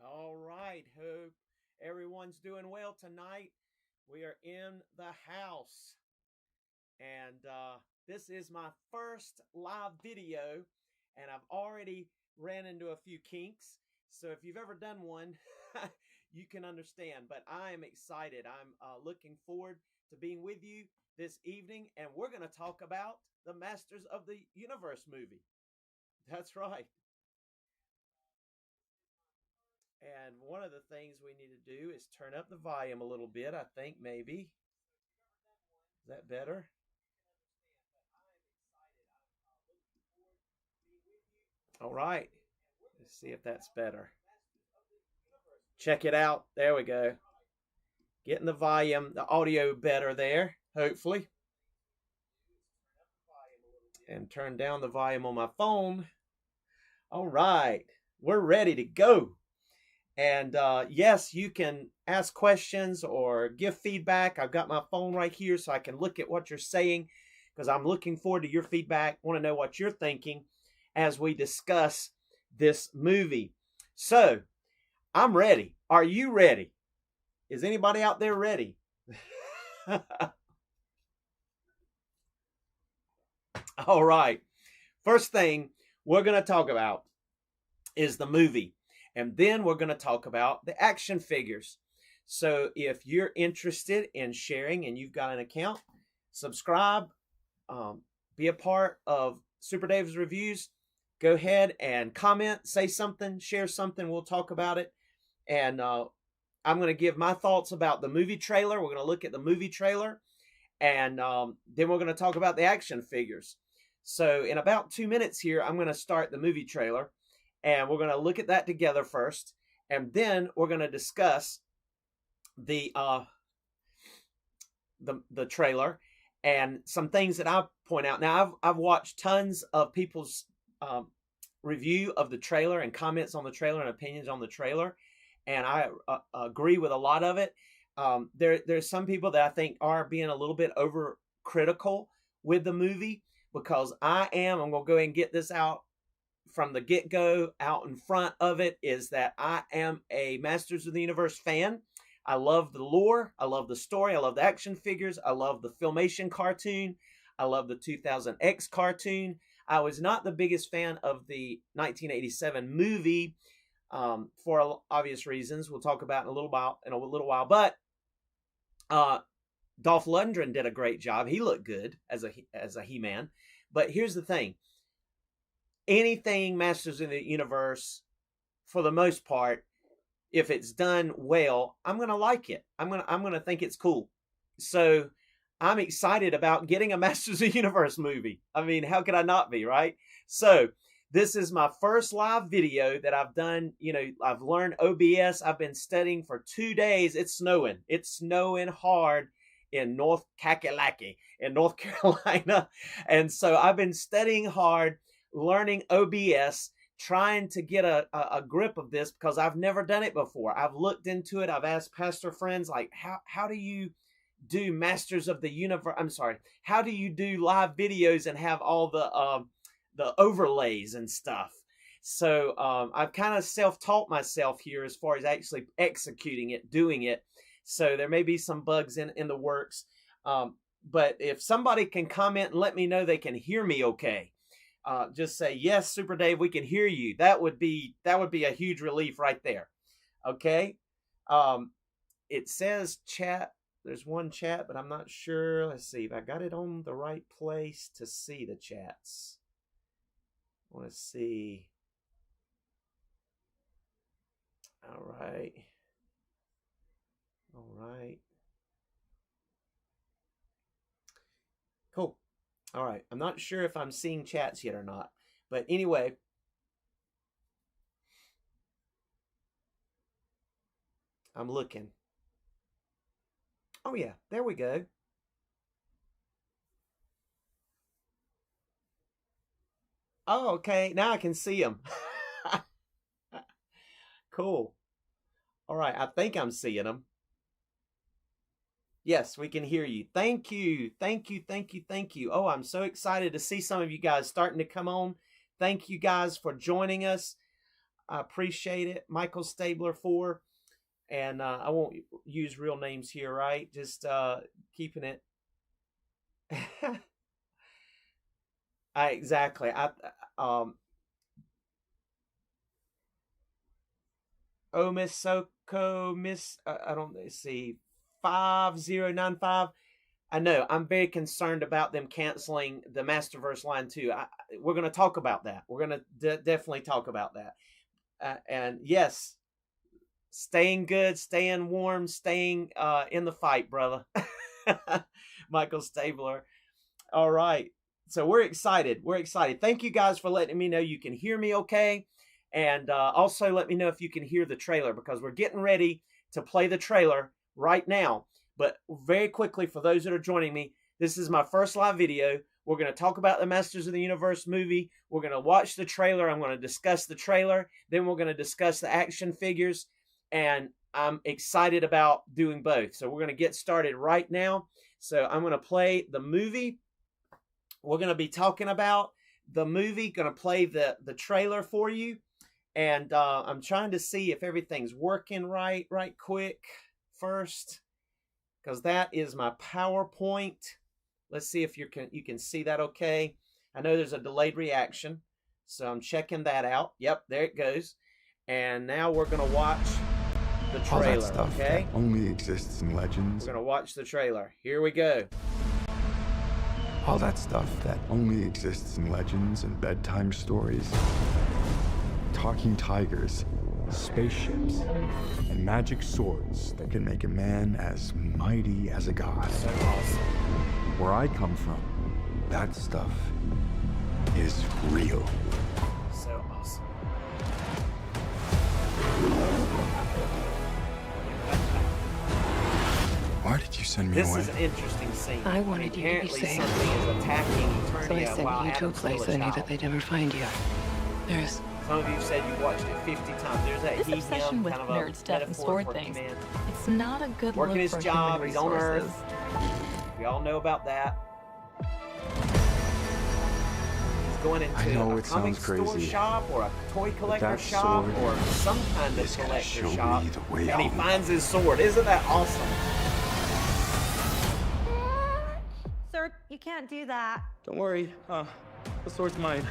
All right. Hope everyone's doing well tonight. We are in the house. And this is my first live video. And I've already ran into a few kinks. So if you've ever done one, you can understand. But I am excited. I'm looking forward to being with you this evening. And we're going to talk about the Masters of the Universe movie. That's right. And one of the things we need to do is turn up the volume a little bit, I think, maybe. Is that better? All right. Let's see if that's better. Check it out. There we go. Getting the volume, the audio better there, hopefully. And turn down the volume on my phone. All right. We're ready to go. And yes, you can ask questions or give feedback. I've got my phone right here so I can look at what you're saying because I'm looking forward to your feedback. Want to know what you're thinking as we discuss this movie. So I'm ready. Are you ready? Is anybody out there ready? All right. First thing we're going to talk about is the movie. And then we're going to talk about the action figures. So if you're interested in sharing and you've got an account, subscribe, be a part of Super Dave's Reviews. Go ahead and comment, say something, share something. We'll talk about it. And I'm going to give my thoughts about the movie trailer. We're going to look at the movie trailer. And then we're going to talk about the action figures. So in about 2 minutes here, I'm going to start the movie trailer. And we're going to look at that together first. And then we're going to discuss the trailer and some things that I point out. Now, I've watched tons of people's review of the trailer and comments on the trailer and opinions on the trailer. And I agree with a lot of it. There's some people that I think are being a little bit overcritical with the movie because I'm going to go ahead and get this out from the get-go, out in front of it, is that I am a Masters of the Universe fan. I love the lore. I love the story. I love the action figures. I love the Filmation cartoon. I love the 2000X cartoon. I was not the biggest fan of the 1987 movie for obvious reasons. We'll talk about in a little while. But Dolph Lundgren did a great job. He looked good as a He-Man. But here's the thing. Anything Masters of the Universe, for the most part, if it's done well, I'm going to like it. I'm going to think it's cool. So I'm excited about getting a Masters of the Universe movie. I mean, how could I not be, right? So this is my first live video that I've done. You know, I've learned OBS. I've been studying for 2 days. It's snowing. It's snowing hard in North Kakalaki in North Carolina. And so I've been studying hard, learning OBS, trying to get a grip of this because I've never done it before. I've looked into it. I've asked pastor friends, like, how do you do Masters of the Universe? I'm sorry. How do you do live videos and have all the overlays and stuff? So I've kind of self-taught myself here as far as actually executing it, doing it. So there may be some bugs in the works. But if somebody can comment and let me know they can hear me okay, just say, yes, Super Dave, we can hear you. That would be a huge relief right there. Okay. It says chat. There's one chat, but I'm not sure. Let's see if I got it on the right place to see the chats. I want to see. All right. All right. Cool. All right. I'm not sure if I'm seeing chats yet or not. But anyway. I'm looking. Oh, yeah. There we go. Oh, okay. Now I can see them. Cool. All right. I think I'm seeing them. Yes, we can hear you. Thank you. Thank you. Thank you. Thank you. Oh, I'm so excited to see some of you guys starting to come on. Thank you guys for joining us. I appreciate it. Michael Stabler 4. And I won't use real names here, right? Just keeping it. Exactly. Miss Soko, Miss, I don't see, 5095. I know, I'm very concerned about them canceling the Masterverse line too. We're going to talk about that. We're going to definitely talk about that. And yes, staying good, staying warm, staying in the fight, brother. Michael Stabler. All right. So we're excited. We're excited. Thank you guys for letting me know you can hear me okay. And also let me know if you can hear the trailer, because we're getting ready to play the trailer right now. But very quickly, for those that are joining me, this is my first live video. We're going to talk about the Masters of the Universe movie. We're going to watch the trailer. I'm going to discuss the trailer. Then we're going to discuss the action figures. And I'm excited about doing both. So we're going to get started right now. So I'm going to play the movie. We're going to be talking about the movie, going to play the trailer for you. And I'm trying to see if everything's working right quick first, because that is my PowerPoint. Let's see if you can see that okay. I know there's a delayed reaction, so I'm checking that out. Yep, there it goes. And now we're going to watch the trailer. All that stuff okay? that only exists in legends. We're going to watch the trailer. Here we go. All that stuff that only exists in legends and bedtime stories. Talking tigers, spaceships, and magic swords that can make a man as mighty as a god. So awesome. Where I come from, that stuff is real. So awesome. Why did you send me away? This is an interesting scene. I wanted you to be safe. Something is attacking Eternia. So I sent while you to a Adam's place still I knew child. that they'd never find you. There's Some of you said you watched it 50 times. There's that This he, obsession him with kind of nerd a stuff and metaphor sword for things. He-Man. It's not a good Working look his for job, human he's on resources. Earth. We all know about that. He's going into I know a it comic sounds store crazy, shop or a toy collector that shop sword or some kind of is gonna collector show shop. me the way And he home. finds his sword. Isn't that awesome? Sir, you can't do that. Don't worry, the sword's mine.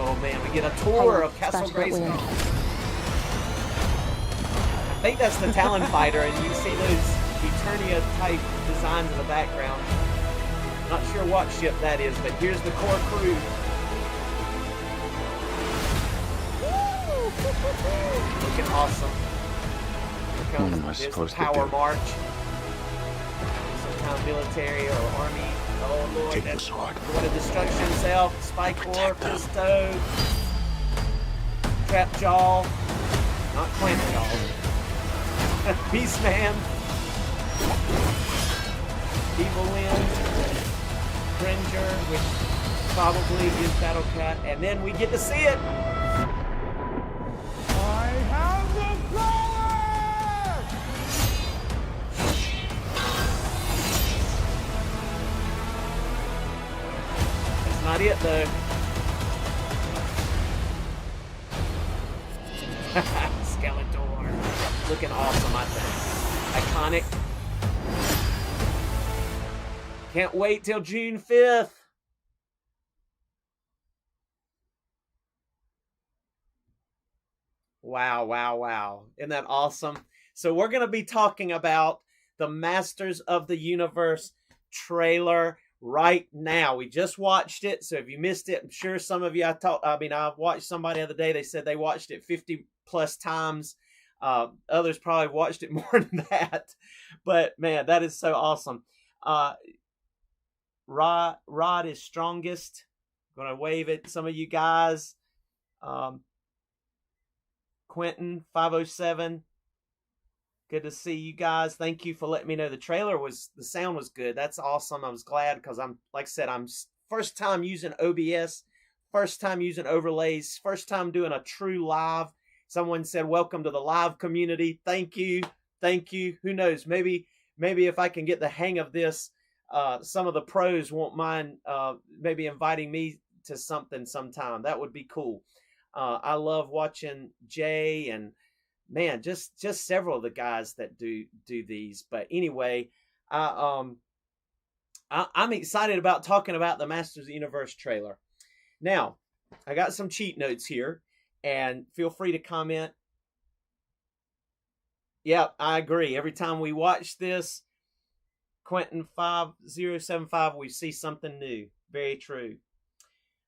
Oh man, we get a tour of Castle Splash got weird. Grayskull. I think that's the Talon Fighter, and you see those Eternia type designs in the background. Not sure what ship that is, but here's the core crew. Looking awesome. Here comes What am I there's the supposed to power do? march. Some kind of military or army. Oh lord, Take the that's sword. what a destruction himself. Spike War, Protect them. Pisto, Trap Jaw, not Clamp Jaw. Beast Man, Evil Lynn, Cringer, which probably is Battle Cat, and then we get to see it. I have the power! That's not it though. Skeletor, looking awesome, I think. Iconic. Can't wait till June 5th. Wow, wow, wow. Isn't that awesome? So we're going to be talking about the Masters of the Universe trailer right now. We just watched it, so if you missed it, I'm sure some of you I watched somebody the other day, they said they watched it 50 plus times. Others probably watched it more than that. But man, that is so awesome. Rod is strongest. I'm gonna wave at some of you guys. Quentin 507. Good to see you guys. Thank you for letting me know the sound was good. That's awesome. I was glad because I'm first time using OBS, first time using overlays, first time doing a true live. Someone said, welcome to the live community. Thank you. Thank you. Who knows? Maybe if I can get the hang of this, some of the pros won't mind maybe inviting me to something sometime. That would be cool. I love watching Jay and man, just several of the guys that do these. But anyway, I'm excited about talking about the Masters of the Universe trailer. Now, I got some cheat notes here, and feel free to comment. Yep, I agree. Every time we watch this, Quentin 5075, we see something new. Very true.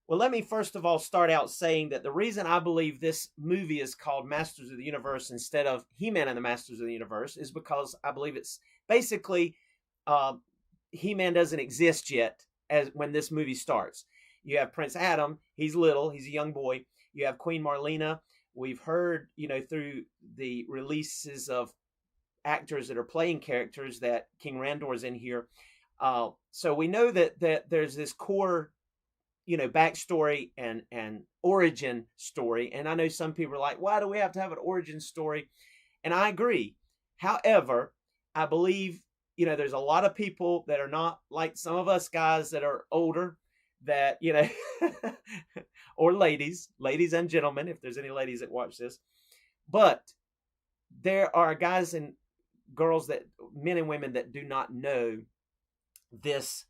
Well, let me first of all start out saying that the reason I believe this movie is called Masters of the Universe instead of He-Man and the Masters of the Universe is because I believe it's basically He-Man doesn't exist yet as when this movie starts. You have Prince Adam. He's little. He's a young boy. You have Queen Marlena. We've heard, through the releases of actors that are playing characters that King Randor's in here. So we know that there's this core backstory and origin story. And I know some people are like, why do we have to have an origin story? And I agree. However, I believe, there's a lot of people that are not like some of us guys that are older that, or ladies and gentlemen, if there's any ladies that watch this, but there are guys and girls men and women that do not know this,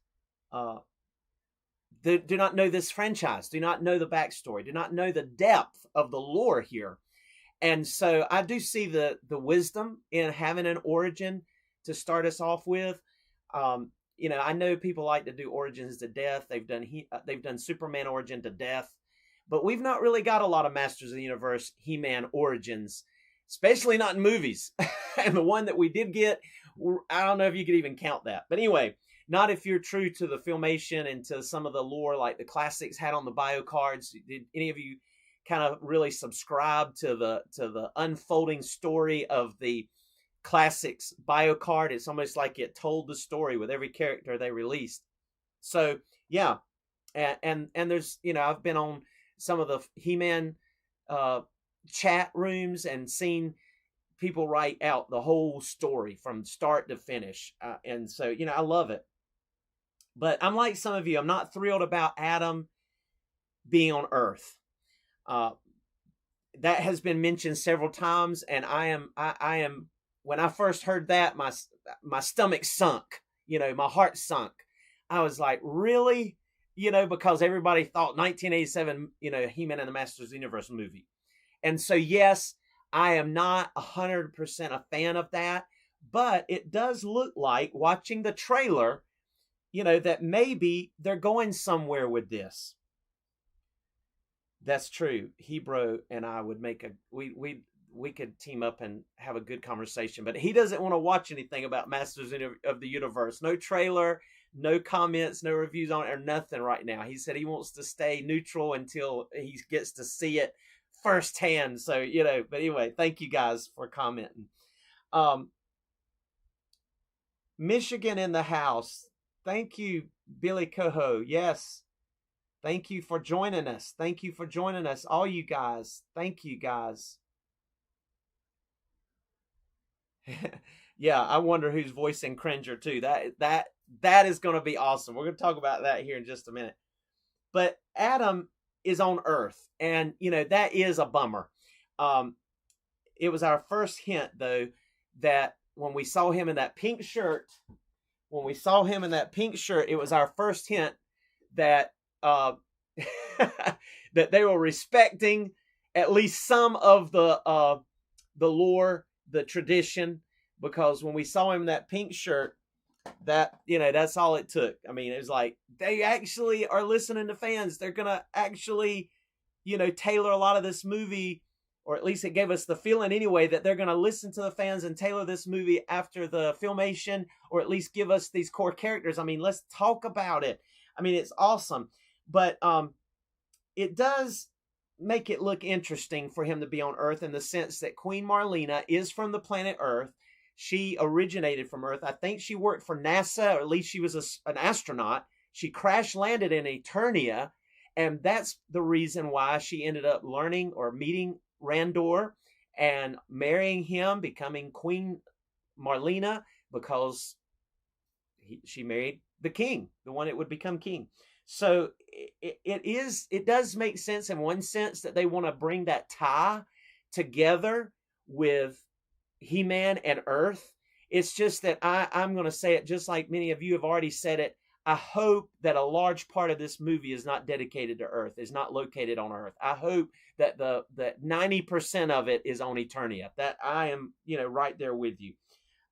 do not know this franchise, do not know the backstory, do not know the depth of the lore here. And so I do see the wisdom in having an origin to start us off with. I know people like to do origins to death. They've done Superman origin to death, but we've not really got a lot of Masters of the Universe He-Man origins, especially not in movies. And the one that we did get, I don't know if you could even count that. But anyway, not if you're true to the filmation and to some of the lore like the classics had on the bio cards. Did any of you kind of really subscribe to the unfolding story of the classics bio card? It's almost like it told the story with every character they released. So yeah, and there's I've been on some of the He-Man chat rooms and seen people write out the whole story from start to finish, and so I love it. But I'm like some of you, I'm not thrilled about Adam being on Earth. That has been mentioned several times, and I am. When I first heard that, my stomach sunk. My heart sunk. I was like, really? Because everybody thought 1987, He-Man and the Masters of the Universe movie. And so, yes, I am not 100% a fan of that, but it does look like, watching the trailer, that maybe they're going somewhere with this. That's true. Hebrew and I would make we could team up and have a good conversation, but he doesn't want to watch anything about Masters of the Universe. No trailer, no comments, no reviews on it, or nothing right now. He said he wants to stay neutral until he gets to see it firsthand. So, but anyway, thank you guys for commenting. Michigan in the house. Thank you, Billy Coho. Yes. Thank you for joining us. Thank you for joining us, all you guys. Thank you, guys. Yeah, I wonder who's voicing Cringer too. That is going to be awesome. We're going to talk about that here in just a minute. But Adam is on Earth, and that is a bummer. It was our first hint, though, that when we saw him in that pink shirt, it was our first hint that that they were respecting at least some of the lore, the tradition, because when we saw him in that pink shirt, that, that's all it took. I mean, it was like, they actually are listening to fans. They're going to actually, tailor a lot of this movie, or at least it gave us the feeling anyway, that they're going to listen to the fans and tailor this movie after the filmation, or at least give us these core characters. I mean, let's talk about it. I mean, it's awesome. But it does make it look interesting for him to be on Earth, in the sense that Queen Marlena is from the planet Earth. She originated from Earth. I think she worked for NASA, or at least she was an astronaut. She crash landed in Eternia, and that's the reason why she ended up learning or meeting Randor and marrying him, becoming Queen Marlena, because she married the king, the one that would become king. So it does make sense in one sense that they want to bring that tie together with He-Man and Earth. It's just that I'm going to say it just like many of you have already said it. I hope that a large part of this movie is not dedicated to Earth, is not located on Earth. I hope that that 90% of it is on Eternia. That I am, right there with you.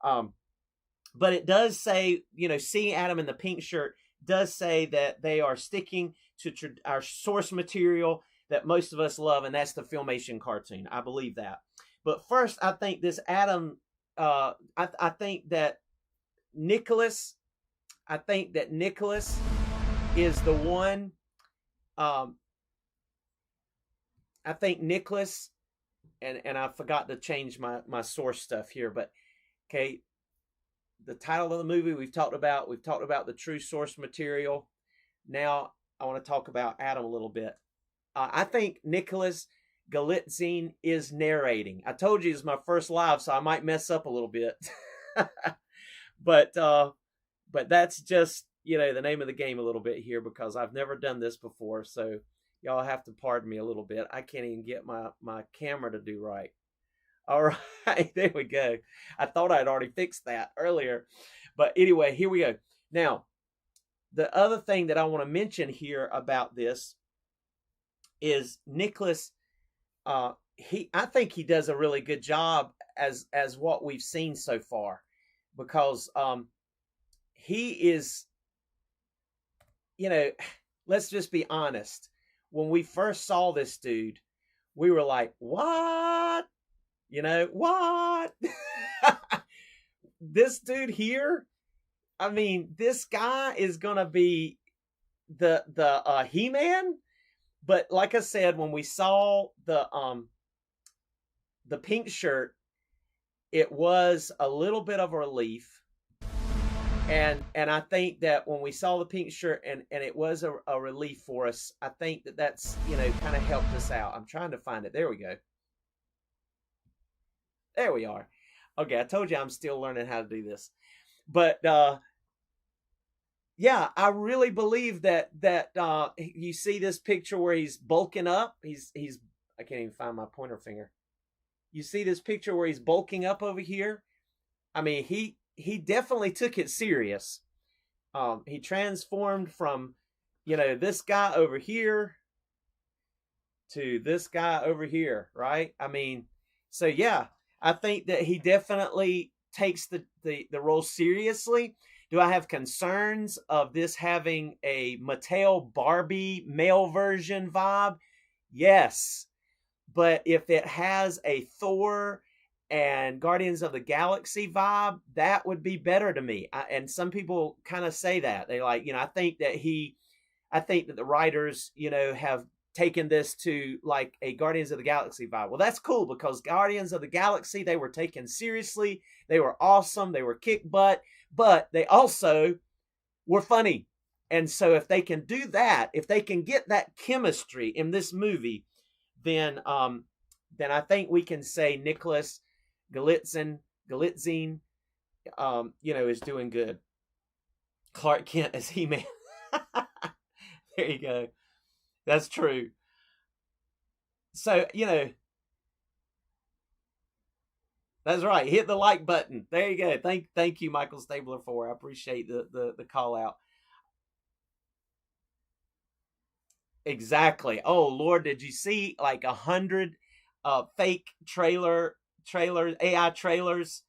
But it does say, seeing Adam in the pink shirt does say that they are sticking to our source material that most of us love, and that's the Filmation cartoon. I believe that. But first, I think this Adam, I think that Nicholas is the one. I think Nicholas, and I forgot to change my source stuff here, but okay, the title of the movie we've talked about the true source material. Now I want to talk about Adam a little bit. I think Nicholas Galitzine is narrating. I told you it's my first live, so I might mess up a little bit. But that's just, the name of the game a little bit here, because I've never done this before. So y'all have to pardon me a little bit. I can't even get my camera to do right. All right, there we go. I thought I'd already fixed that earlier. But anyway, here we go. Now, the other thing that I want to mention here about this is Nicholas. I think he does a really good job as what we've seen so far, because he is, let's just be honest. When we first saw this dude, we were like, what? What? This dude here, I mean, this guy is gonna be the He-Man. But like I said, when we saw the pink shirt, it was a little bit of a relief. And I think that when we saw the pink shirt and it was a relief for us, I think that's, kind of helped us out. I'm trying to find it. There we go. There we are. Okay, I told you I'm still learning how to do this. But yeah, I really believe that you see this picture where he's bulking up. He's I can't even find my pointer finger. You see this picture where he's bulking up over here? I mean, he definitely took it serious. He transformed from, this guy over here to this guy over here, right? I mean, so yeah, I think that he definitely takes the role seriously. Do I have concerns of this having a Mattel Barbie male version vibe? Yes. But if it has a Thor and Guardians of the Galaxy vibe, that would be better to me. And some people kind of say that. They like, I think that the writers, have taken this to like a Guardians of the Galaxy vibe. Well, that's cool, because Guardians of the Galaxy, they were taken seriously. They were awesome. They were kick butt, but they also were funny. And so if they can do that, if they can get that chemistry in this movie, then I think we can say Nicholas Galitzine, is doing good. Clark Kent as He-Man. There you go. That's true. So, that's right. Hit the like button. There you go. Thank you, Michael Stabler, I appreciate the call out. Exactly. Oh Lord, did you see like 100 fake trailers, AI trailers?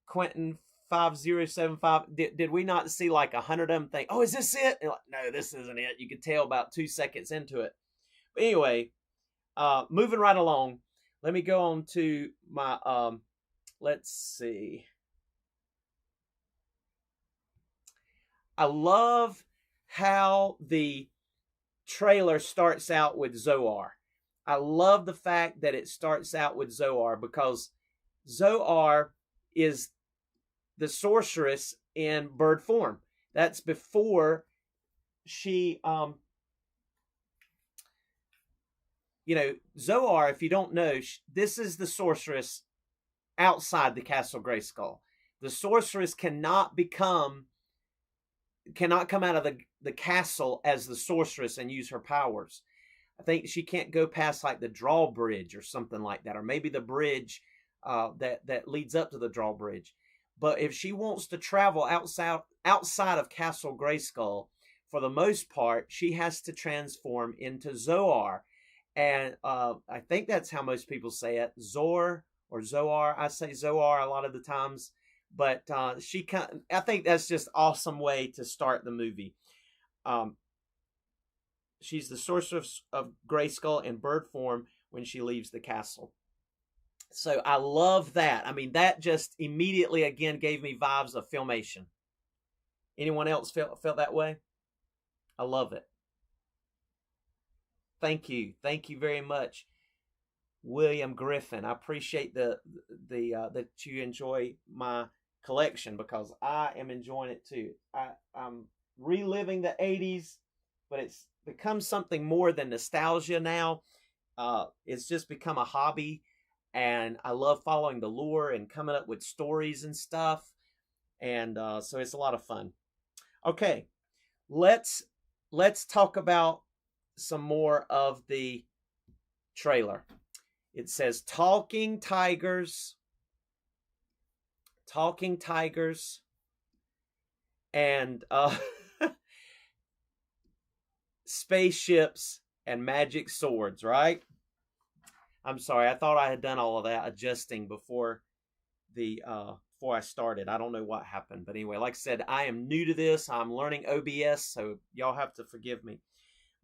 Quentin 5075. Did we not see like 100 of them think, oh, is this it? And like, no, this isn't it. You could tell about 2 seconds into it. But anyway, moving right along, let me go on to my, let's see. I love how the trailer starts out with Zoar. I love the fact that it starts out with Zoar, because Zoar is the sorceress in bird form. That's before she, Zoar, if you don't know, this is the sorceress outside the Castle Grayskull. The sorceress cannot come out of the castle as the sorceress and use her powers. I think she can't go past like the drawbridge or something like that, or maybe the bridge that leads up to the drawbridge. But if she wants to travel outside of Castle Grayskull, for the most part, she has to transform into Zoar. And I think that's how most people say it, Zor or Zoar. I say Zoar a lot of the times. But I think that's just awesome way to start the movie. She's the sorceress of Grayskull in bird form when she leaves the castle. So I love that. I mean, that just immediately, again, gave me vibes of Filmation. Anyone else felt that way? I love it. Thank you. Thank you very much, William Griffin. I appreciate that you enjoy my collection, because I am enjoying it too. I'm reliving the 80s, but it's become something more than nostalgia now. It's just become a hobby, and I love following the lore and coming up with stories and stuff. And so it's a lot of fun. Okay, let's talk about some more of the trailer. It says talking tigers, and spaceships and magic swords, right? I'm sorry, I thought I had done all of that adjusting before I started. I don't know what happened, but anyway, like I said, I am new to this. I'm learning OBS, so y'all have to forgive me.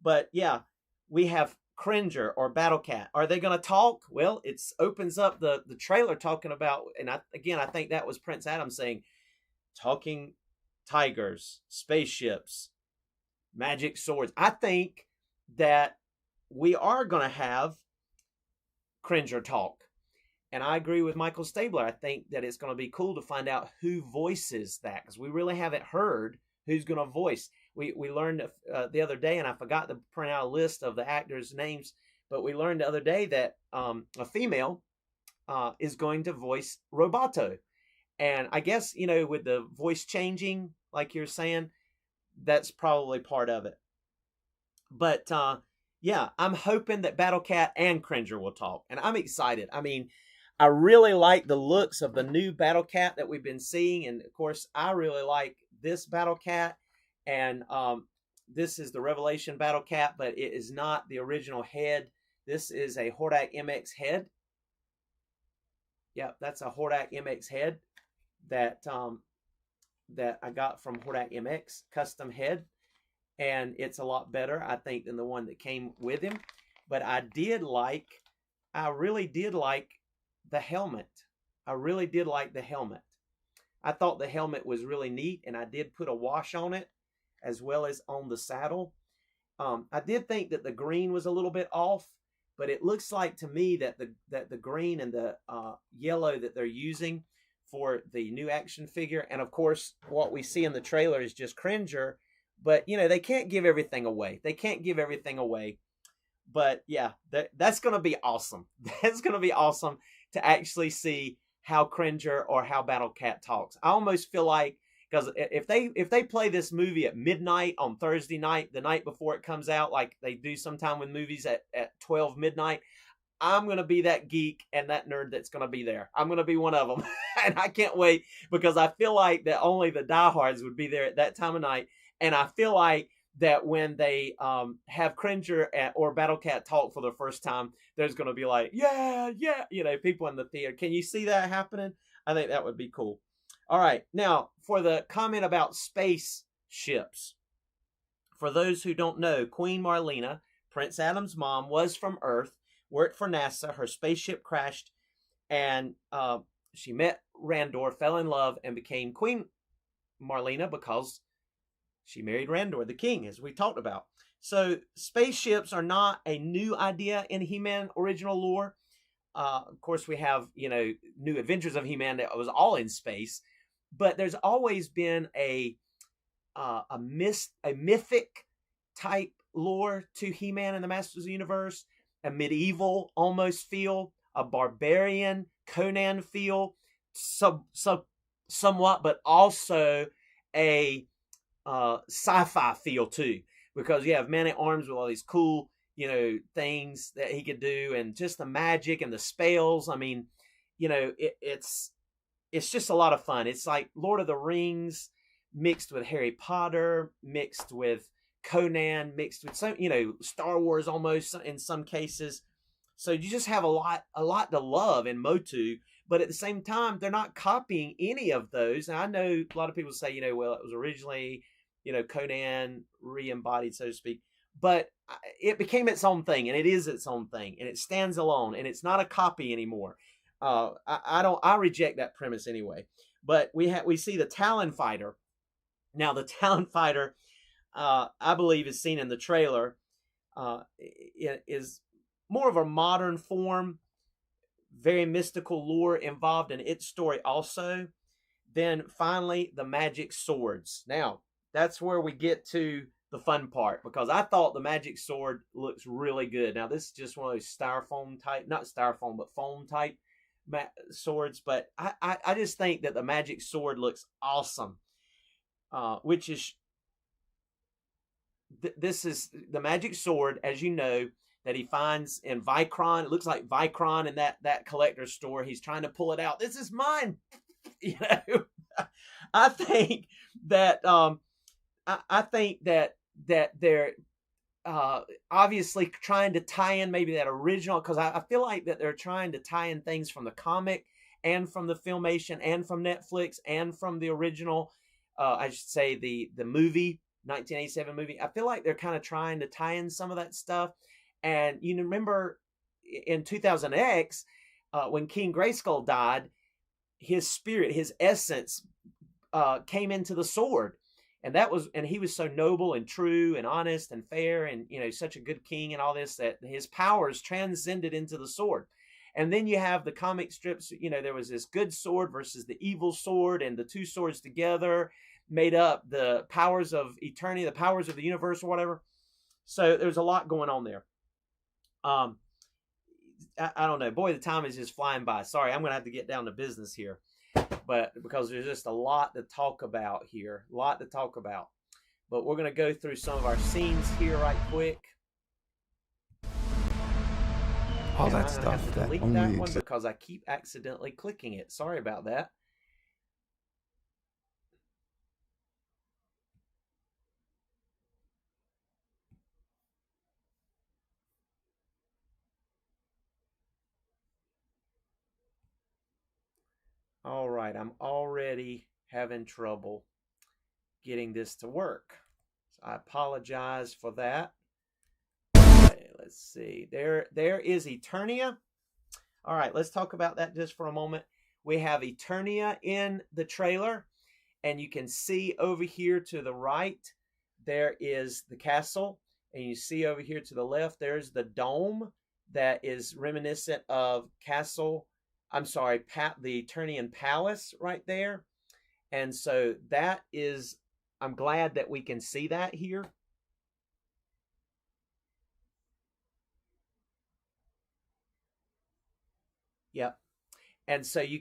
But yeah, we have Cringer or Battle Cat. Are they going to talk? Well, it opens up the trailer talking about, and I think that was Prince Adam saying, talking tigers, spaceships, magic swords. I think that we are going to have Cringer talk. And I agree with Michael Stabler. I think that it's going to be cool to find out who voices that, because we really haven't heard who's going to voice. We learned the other day, and I forgot to print out a list of the actors' names, but we learned the other day that a female is going to voice Roboto. And I guess, with the voice changing, like you're saying, that's probably part of it. But yeah, I'm hoping that Battle Cat and Cringer will talk, and I'm excited. I mean, I really like the looks of the new Battle Cat that we've been seeing, and of course, I really like this Battle Cat, and this is the Revelation Battle Cat, but it is not the original head. This is a Hordak MX head. Yep, that's a Hordak MX head that I got from Hordak MX, custom head. And it's a lot better, I think, than the one that came with him. But I really did like the helmet. I really did like the helmet. I thought the helmet was really neat, and I did put a wash on it, as well as on the saddle. I did think that the green was a little bit off, but it looks like to me that the green and the yellow that they're using for the new action figure, and of course, what we see in the trailer is just Cringer. But, they can't give everything away. But, yeah, that's going to be awesome. That's going to be awesome to actually see how Cringer or how Battle Cat talks. I almost feel like, because if they play this movie at midnight on Thursday night, the night before it comes out, like they do sometime with movies at 12 midnight, I'm going to be that geek and that nerd that's going to be there. I'm going to be one of them. And I can't wait, because I feel like that only the diehards would be there at that time of night. And I feel like that when they have Cringer or Battle Cat talk for the first time, there's going to be like, yeah, people in the theater. Can you see that happening? I think that would be cool. All right. Now, for the comment about space ships, for those who don't know, Queen Marlena, Prince Adam's mom, was from Earth, worked for NASA. Her spaceship crashed, and she met Randor, fell in love, and became Queen Marlena because she married Randor, the king, as we talked about. So spaceships are not a new idea in He-Man original lore. Of course, we have, New Adventures of He-Man that was all in space, but there's always been a mythic type lore to He-Man and the Masters of the Universe, a medieval almost feel, a barbarian Conan feel, somewhat, but also a sci-fi feel too, because you have Man-at-Arms with all these cool, things that he could do, and just the magic and the spells. I mean, it's just a lot of fun. It's like Lord of the Rings mixed with Harry Potter, mixed with Conan, mixed with some, Star Wars almost in some cases. So you just have a lot to love in MOTU, but at the same time, they're not copying any of those. And I know a lot of people say, well, it was originally, Conan re-embodied, so to speak, but it became its own thing, and it is its own thing, and it stands alone, and it's not a copy anymore. I reject that premise anyway. But we see the Talon Fighter. Now, the Talon Fighter, I believe, is seen in the trailer. It is more of a modern form, very mystical lore involved in its story also. Then finally, the magic swords. Now, that's where we get to the fun part, because I thought the magic sword looks really good. Now, this is just one of those styrofoam type, not styrofoam, but foam type swords. But I just think that the magic sword looks awesome, which is, this is the magic sword, as you know, that he finds in Vicron. It looks like Vicron in that collector's store. He's trying to pull it out. This is mine. I think that I think that they're obviously trying to tie in maybe that original, because I feel like that they're trying to tie in things from the comic and from the filmation and from Netflix and from the original, I should say the movie, 1987 movie. I feel like they're kind of trying to tie in some of that stuff. And you remember in 2000X, when King Grayskull died, his spirit, his essence, came into the sword, and he was so noble and true and honest and fair, and such a good king and all this, that his powers transcended into the sword. And then you have the comic strips. There was this good sword versus the evil sword, and the two swords together made up the powers of eternity, the powers of the universe, or whatever. So there's a lot going on there. I don't know. Boy, the time is just flying by. Sorry, I'm going to have to get down to business here. But because there's just a lot to talk about here. A lot to talk about. But we're going to go through some of our scenes here right quick. All that stuff that delete only that one exists. because I keep accidentally clicking it. Sorry about that. All right, I'm already having trouble getting this to work. So I apologize for that. Okay, let's see. There is Eternia. All right, let's talk about that just for a moment. We have Eternia in the trailer, and you can see over here to the right, there is the castle, and you see over here to the left, there's the dome that is reminiscent of the Eternian Palace right there. And so that is, I'm glad that we can see that here. Yep. And so you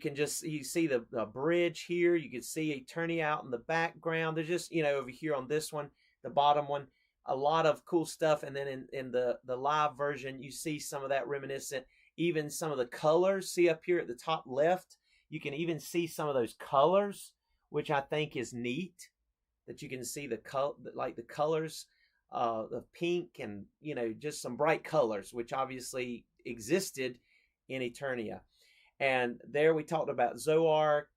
see the bridge here. You can see Eternia out in the background. There's just, over here on this one, the bottom one, a lot of cool stuff. And then in the live version, you see some of that reminiscent. Even some of the colors, see up here at the top left, you can even see some of those colors, which I think is neat, that you can see the colors, the pink and, just some bright colors, which obviously existed in Eternia. And there we talked about Zoar,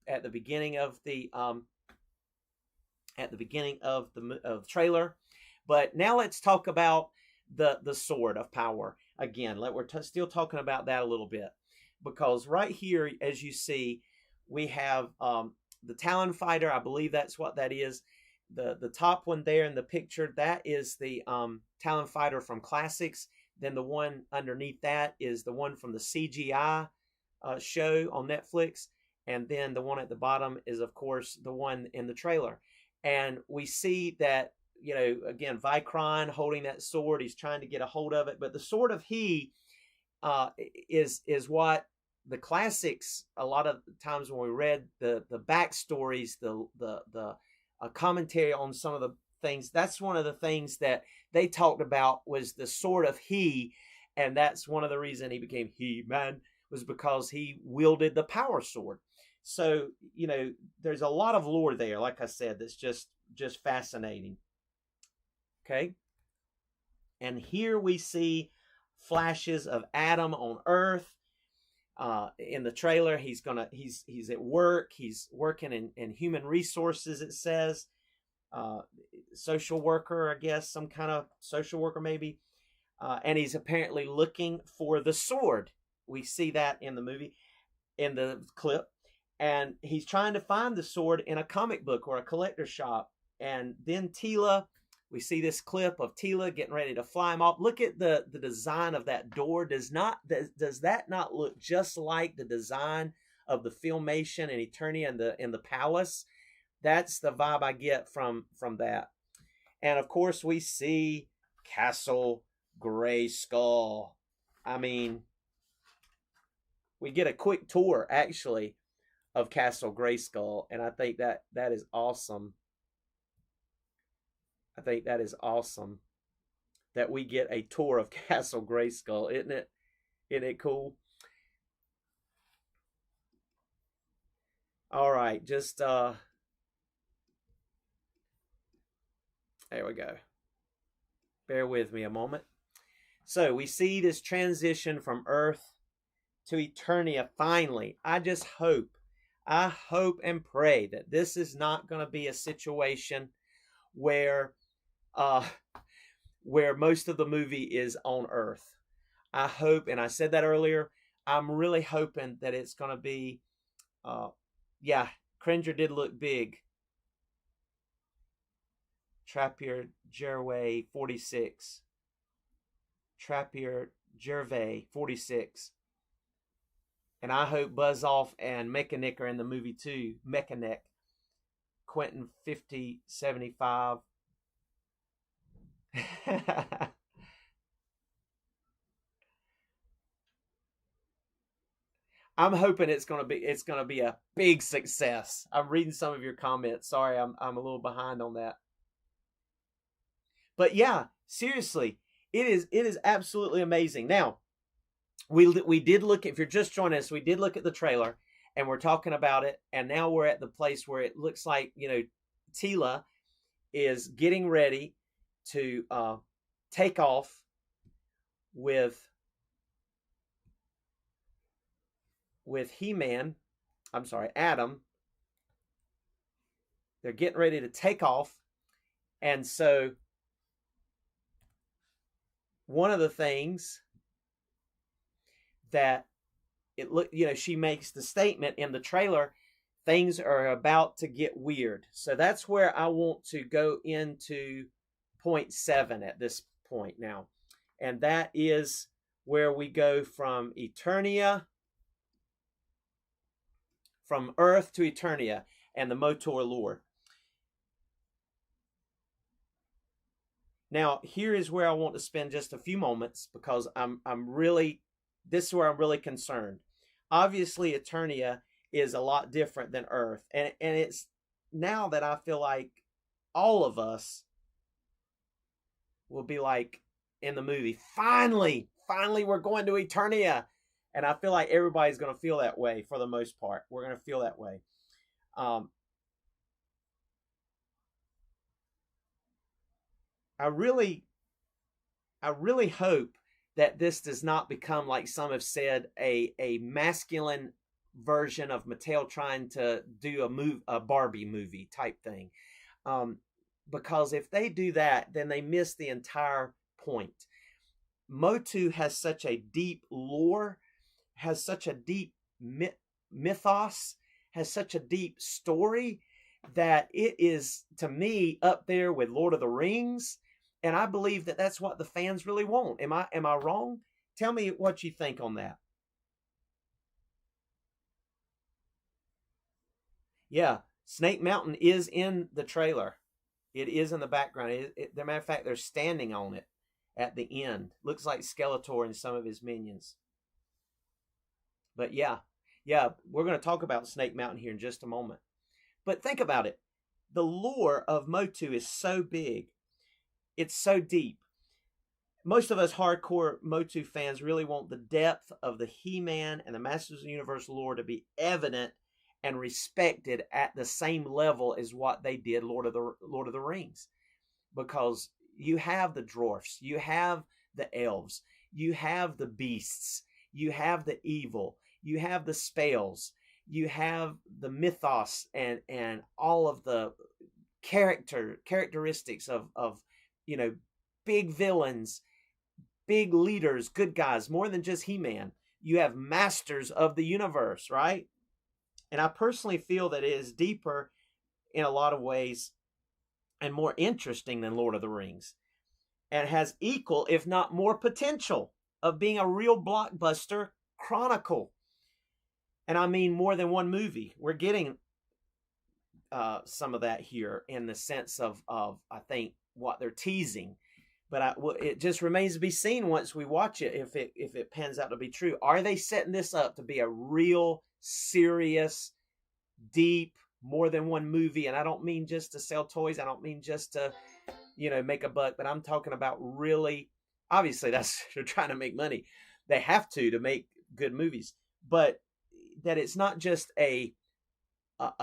at the beginning of the trailer. But now let's talk about the sword of power again. We're still talking about that a little bit, because right here, as you see, we have the Talon fighter. I believe that's what that is. The top one there in the picture, that is the Talon fighter from Classics. Then the one underneath that is the one from the CGI show on Netflix. And then the one at the bottom is, of course, the one in the trailer. And we see that, you know, again, Vicron holding that sword. He's trying to get a hold of it. But the sword of He is what the Classics, a lot of times when we read the backstories, the commentary on some of the things, that's one of the things that they talked about was the sword of He. And that's one of the reasons he became He-Man, was because he wielded the power sword. So, you know, there's a lot of lore there, like I said, that's just fascinating. Okay. And here we see flashes of Adam on Earth. In the trailer, he's at work. He's working in human resources, it says. Social worker, I guess, some kind of social worker maybe. And he's apparently looking for the sword. We see that in the movie, in the clip. And he's trying to find the sword in a comic book or a collector shop. And then Teela, we see this clip of Teela getting ready to fly him off. Look at the design of that door. Does that not look just like the design of the Filmation and Eternia in the palace? That's the vibe I get from that. And of course, we see Castle Grayskull. I mean, we get a quick tour, actually, of Castle Grayskull, and I think that is awesome. I think that is awesome that we get a tour of Castle Grayskull, isn't it? Isn't it cool? All right, just there we go. Bear with me a moment. So we see this transition from Earth to Eternia finally. I hope and pray that this is not going to be a situation where most of the movie is on Earth. I hope, and I said that earlier, I'm really hoping that it's going to be, yeah, Cringer did look big. Trappier Gerway 46. Trappier Gervais 46. And I hope Buzz Off and Mechanic are in the movie too. Mechanic. Quentin 5075. I'm hoping it's gonna be a big success. I'm reading some of your comments. Sorry, I'm a little behind on that. But yeah, seriously, it is absolutely amazing. Now, we did look, if you're just joining us, we did look at the trailer and we're talking about it, and now we're at the place where it looks like, you know, Teela is getting ready to take off with He-Man. I'm sorry, Adam. They're getting ready to take off, and so one of the things that she makes the statement in the trailer, things are about to get weird. So that's where I want to go into point 7 at this point now. And that is where we go from Eternia, from Earth to Eternia, and the MOTU lore. Now, here is where I want to spend just a few moments, because this is where I'm really concerned. Obviously, Eternia is a lot different than Earth. And it's now that I feel like all of us will be like in the movie, finally, we're going to Eternia. And I feel like everybody's going to feel that way for the most part. We're going to feel that way. I really hope that this does not become, like some have said, a masculine version of Mattel trying to do a Barbie movie type thing. Because if they do that, then they miss the entire point. MOTU has such a deep lore, has such a deep mythos, has such a deep story that it is, to me, up there with Lord of the Rings. And I believe that that's what the fans really want. Am I wrong? Tell me what you think on that. Yeah, Snake Mountain is in the trailer. It is in the background. As a matter of fact, they're standing on it at the end. Looks like Skeletor and some of his minions. But yeah, we're going to talk about Snake Mountain here in just a moment. But think about it. The lore of MOTU is so big. It's so deep. Most of us hardcore MOTU fans really want the depth of the He-Man and the Masters of the Universe lore to be evident and respected at the same level as what they did Lord of the Rings. Because you have the dwarfs, you have the elves, you have the beasts, you have the evil, you have the spells, you have the mythos and all of the characteristics of big villains, big leaders, good guys, more than just He-Man. You have masters of the universe, right? And I personally feel that it is deeper in a lot of ways and more interesting than Lord of the Rings, and has equal, if not more, potential of being a real blockbuster chronicle. And I mean more than one movie. We're getting some of that here in the sense of I think what they're teasing. But it just remains to be seen once we watch it if it pans out to be true. Are they setting this up to be a real, serious, deep, more than one movie? And I don't mean just to sell toys. I don't mean just to, make a buck. But I'm talking about really, obviously, they're trying to make money. They have to make good movies. But that it's not just a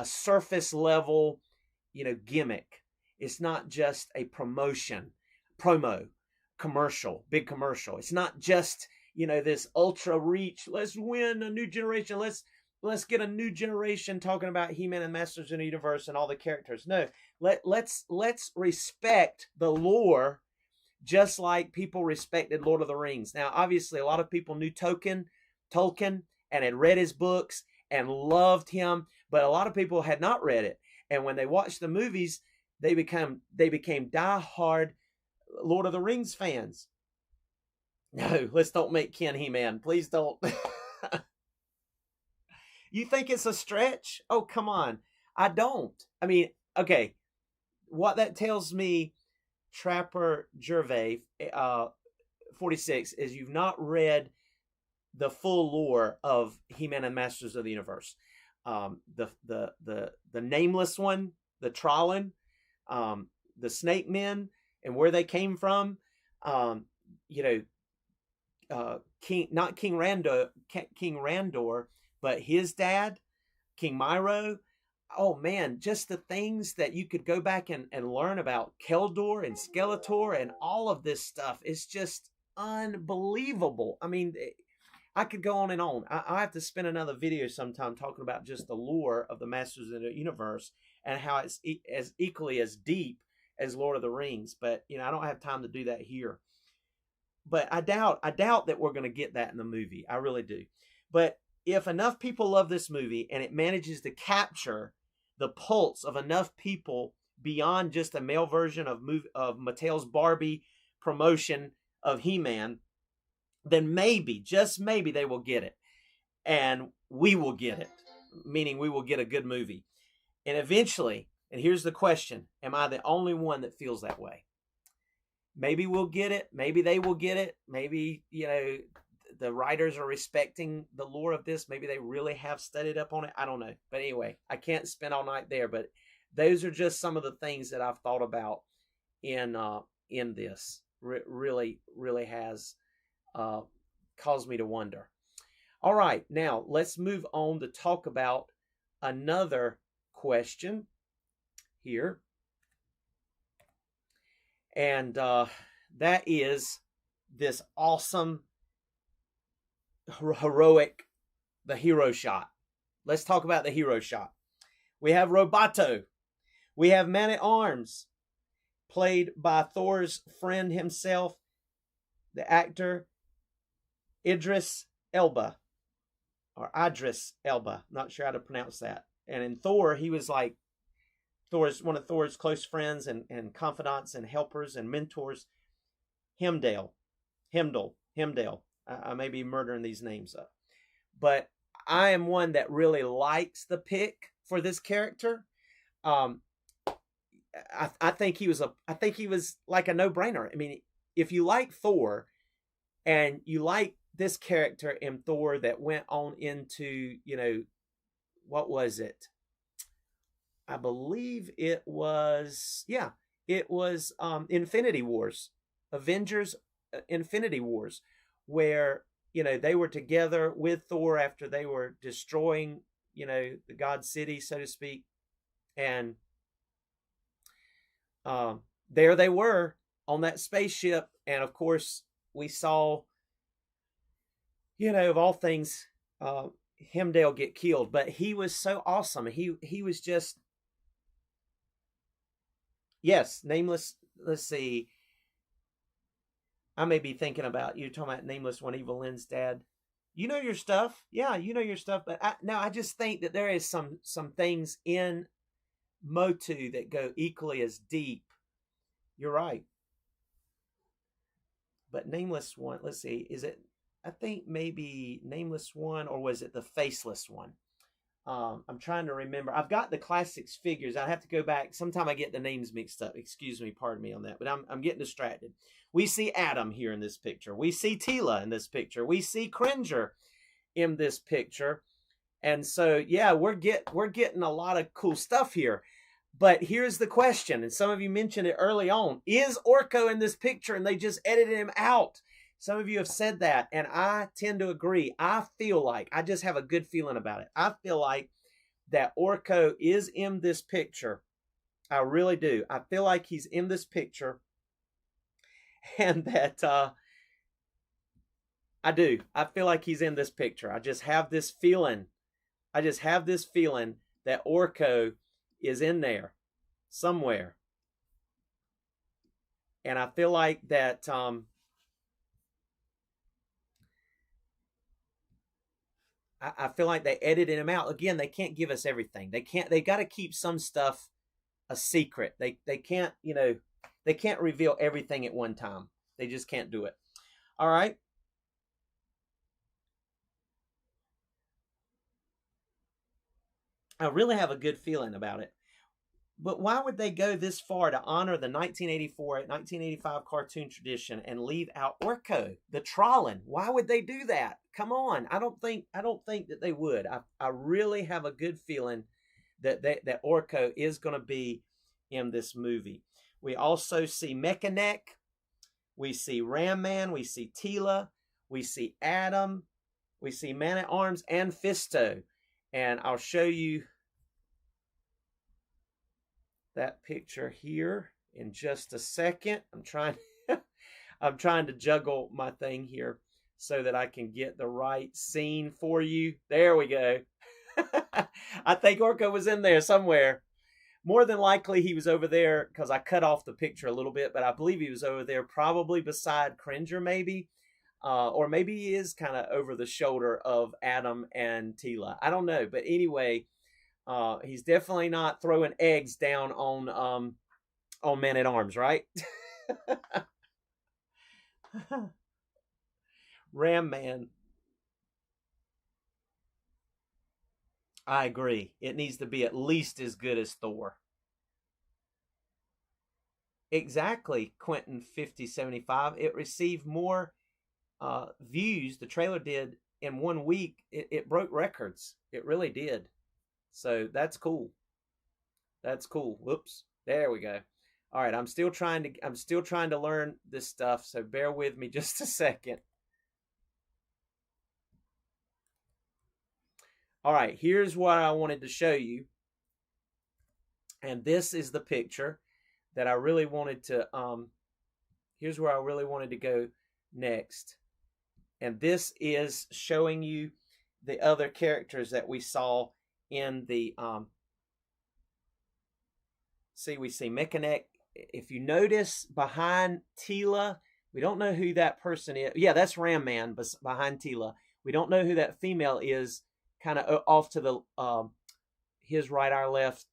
surface level, gimmick. It's not just a promo, commercial, big commercial. It's not just, this ultra reach. Let's win a new generation. Let's get a new generation talking about He-Man and Masters of the Universe and all the characters. No, let's respect the lore just like people respected Lord of the Rings. Now, obviously, a lot of people knew Tolkien and had read his books and loved him, but a lot of people had not read it. And when they watched the movies, they became diehard Lord of the Rings fans. No, let's don't make Ken He-Man. Please don't. You think it's a stretch? Oh, come on. I don't. I mean, okay. What that tells me, Trapper Gervais, 46, is you've not read the full lore of He-Man and Masters of the Universe. The nameless one, the Trollin, the Snake Men, and where they came from. Not King Randor, but his dad, King Myro. Oh man, just the things that you could go back and learn about Keldor and Skeletor and all of this stuff. It's just unbelievable. I mean, I could go on and on. I have to spend another video sometime talking about just the lore of the Masters of the Universe and how it's as equally as deep as Lord of the Rings. But, I don't have time to do that here. But I doubt that we're going to get that in the movie. I really do. But if enough people love this movie and it manages to capture the pulse of enough people beyond just a male version of Mattel's Barbie promotion of He-Man, then maybe, just maybe, they will get it. And we will get it, meaning we will get a good movie. And eventually, and here's the question, am I the only one that feels that way? Maybe we'll get it. Maybe they will get it. Maybe, the writers are respecting the lore of this. Maybe they really have studied up on it. I don't know. But anyway, I can't spend all night there. But those are just some of the things that I've thought about in this. Really, really has caused me to wonder. All right, now let's move on to talk about another question here. And that is this awesome, heroic, the hero shot. Let's talk about the hero shot. We have Roboto. We have Man-at-Arms, played by Thor's friend himself, the actor Idris Elba. Or Idris Elba. Not sure how to pronounce that. And in Thor, he was like one of Thor's close friends and confidants and helpers and mentors. Heimdall. I may be murdering these names up. But I am one that really likes the pick for this character. I think he was like a no-brainer. I mean, if you like Thor and you like this character in Thor that went on into, what was it? I believe it was Infinity Wars. Avengers Infinity Wars, where, they were together with Thor after they were destroying, the God City, so to speak. And there they were on that spaceship. And of course, we saw, of all things, Heimdall get killed. But he was so awesome. He was just, yes, Nameless. Let's see. I may be thinking about you talking about Nameless One Evil Lynn's dad. You know your stuff. Yeah, you know your stuff. But I just think that there is some things in MOTU that go equally as deep. You're right. But Nameless One, let's see, is it, I think maybe Nameless One, or was it the Faceless One? I'm trying to remember. I've got the classics figures. I have to go back. Sometime I get the names mixed up. Excuse me, pardon me on that. But I'm getting distracted. We see Adam here in this picture. We see Tila in this picture. We see Cringer in this picture. And so, yeah, we're getting a lot of cool stuff here. But here's the question, and some of you mentioned it early on. Is Orko in this picture and they just edited him out? Some of you have said that, and I tend to agree. I just have a good feeling about it. I feel like that Orko is in this picture. I really do. I feel like he's in this picture, and that I do. I feel like he's in this picture. I just have this feeling. that Orko is in there somewhere. And I feel like that I feel like they edited him out. Again, they can't give us everything. They got to keep some stuff a secret. They can't, they can't reveal everything at one time. They just can't do it. All right. I really have a good feeling about it. But why would they go this far to honor the 1985 cartoon tradition and leave out Orko, the Trollin? Why would they do that? Come on. I don't think that they would. I really have a good feeling that Orko is going to be in this movie. We also see Mechanic. We see Ram Man. We see Tila. We see Adam. We see Man-at-Arms and Fisto. And I'll show you that picture here in just a second. I'm trying to juggle my thing here so that I can get the right scene for you. There we go. I think Orko was in there somewhere. More than likely he was over there because I cut off the picture a little bit, but I believe he was over there probably beside Cringer maybe. Or maybe he is kind of over the shoulder of Adam and Tila. I don't know. But anyway, he's definitely not throwing eggs down on Man-at-Arms, right? Ram Man. I agree. It needs to be at least as good as Thor. Exactly, Quentin 5075. It received more views, the trailer did, in 1 week. It broke records. It really did. So that's cool. That's cool. Whoops. There we go. All right, I'm still trying to learn this stuff, so bear with me just a second. All right, here's what I wanted to show you. And this is the picture that I really wanted to here's where I really wanted to go next. And this is showing you the other characters that we saw in the we see Mechanic. If you notice behind Tila, we don't know who that person is. Yeah, that's Ram Man behind Tila. We don't know who that female is, kind of off to the his right, our left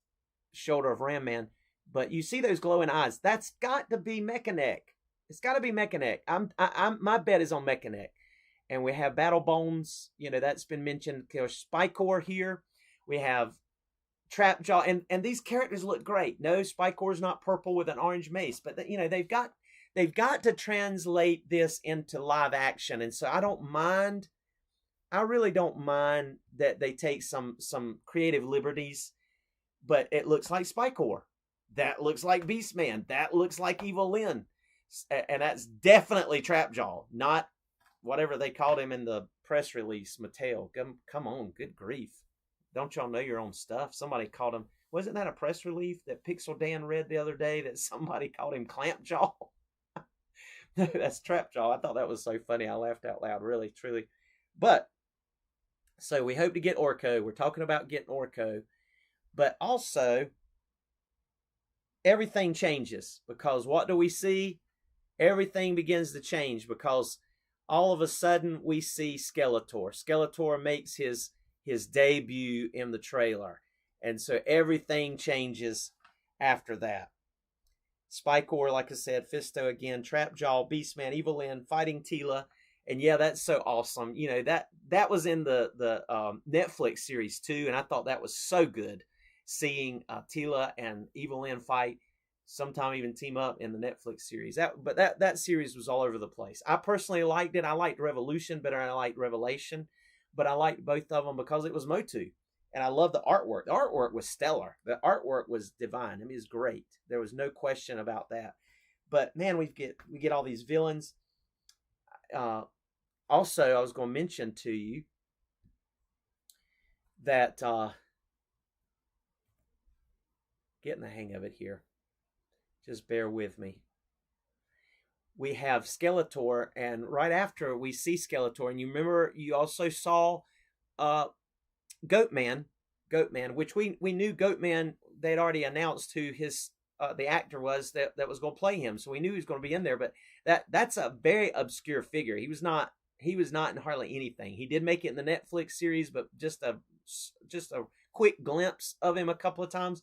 shoulder of Ram Man. But you see those glowing eyes. That's got to be Mechanic. It's got to be Mechanic. My bet is on Mechanic. And we have Battle Bones. You know, that's been mentioned. There's Spycore here. We have Trapjaw, and these characters look great. No, Spycore's not purple with an orange mace, but you know, they've got to translate this into live action, and so I don't mind. I really don't mind that they take some creative liberties, but it looks like Spycore. That looks like Beastman. That looks like Evil Lyn, and that's definitely Trapjaw, not whatever they called him in the press release. Mattel, come on, good grief. Don't y'all know your own stuff? Somebody called him, wasn't that a press release that Pixel Dan read the other day that somebody called him Clampjaw? No, that's Trapjaw. I thought that was so funny. I laughed out loud, really, truly. But, so we hope to get Orko. We're talking about getting Orko. But also, everything changes, because what do we see? Everything begins to change, because all of a sudden we see Skeletor. Skeletor makes his debut in the trailer. And so everything changes after that. Spycore, like I said, Fisto again, Trapjaw, Beastman, Evil Lyn, fighting Tila. And yeah, that's so awesome. You know, that was in the Netflix series too. And I thought that was so good, seeing Tila and Evil Lyn fight, sometime even team up in the Netflix series. That series was all over the place. I personally liked it. I liked Revolution better than I liked Revelation. But I liked both of them because it was MOTU. And I love the artwork. The artwork was stellar. The artwork was divine. I mean, it's great. There was no question about that. But man, we get all these villains. Also, I was going to mention to you that getting the hang of it here. Just bear with me. We have Skeletor, and right after we see Skeletor, and you remember you also saw Goatman, which we knew Goatman, they'd already announced who his the actor was that was going to play him, so we knew he was going to be in there. But that's a very obscure figure. He was not in hardly anything. He did make it in the Netflix series, but just a quick glimpse of him a couple of times.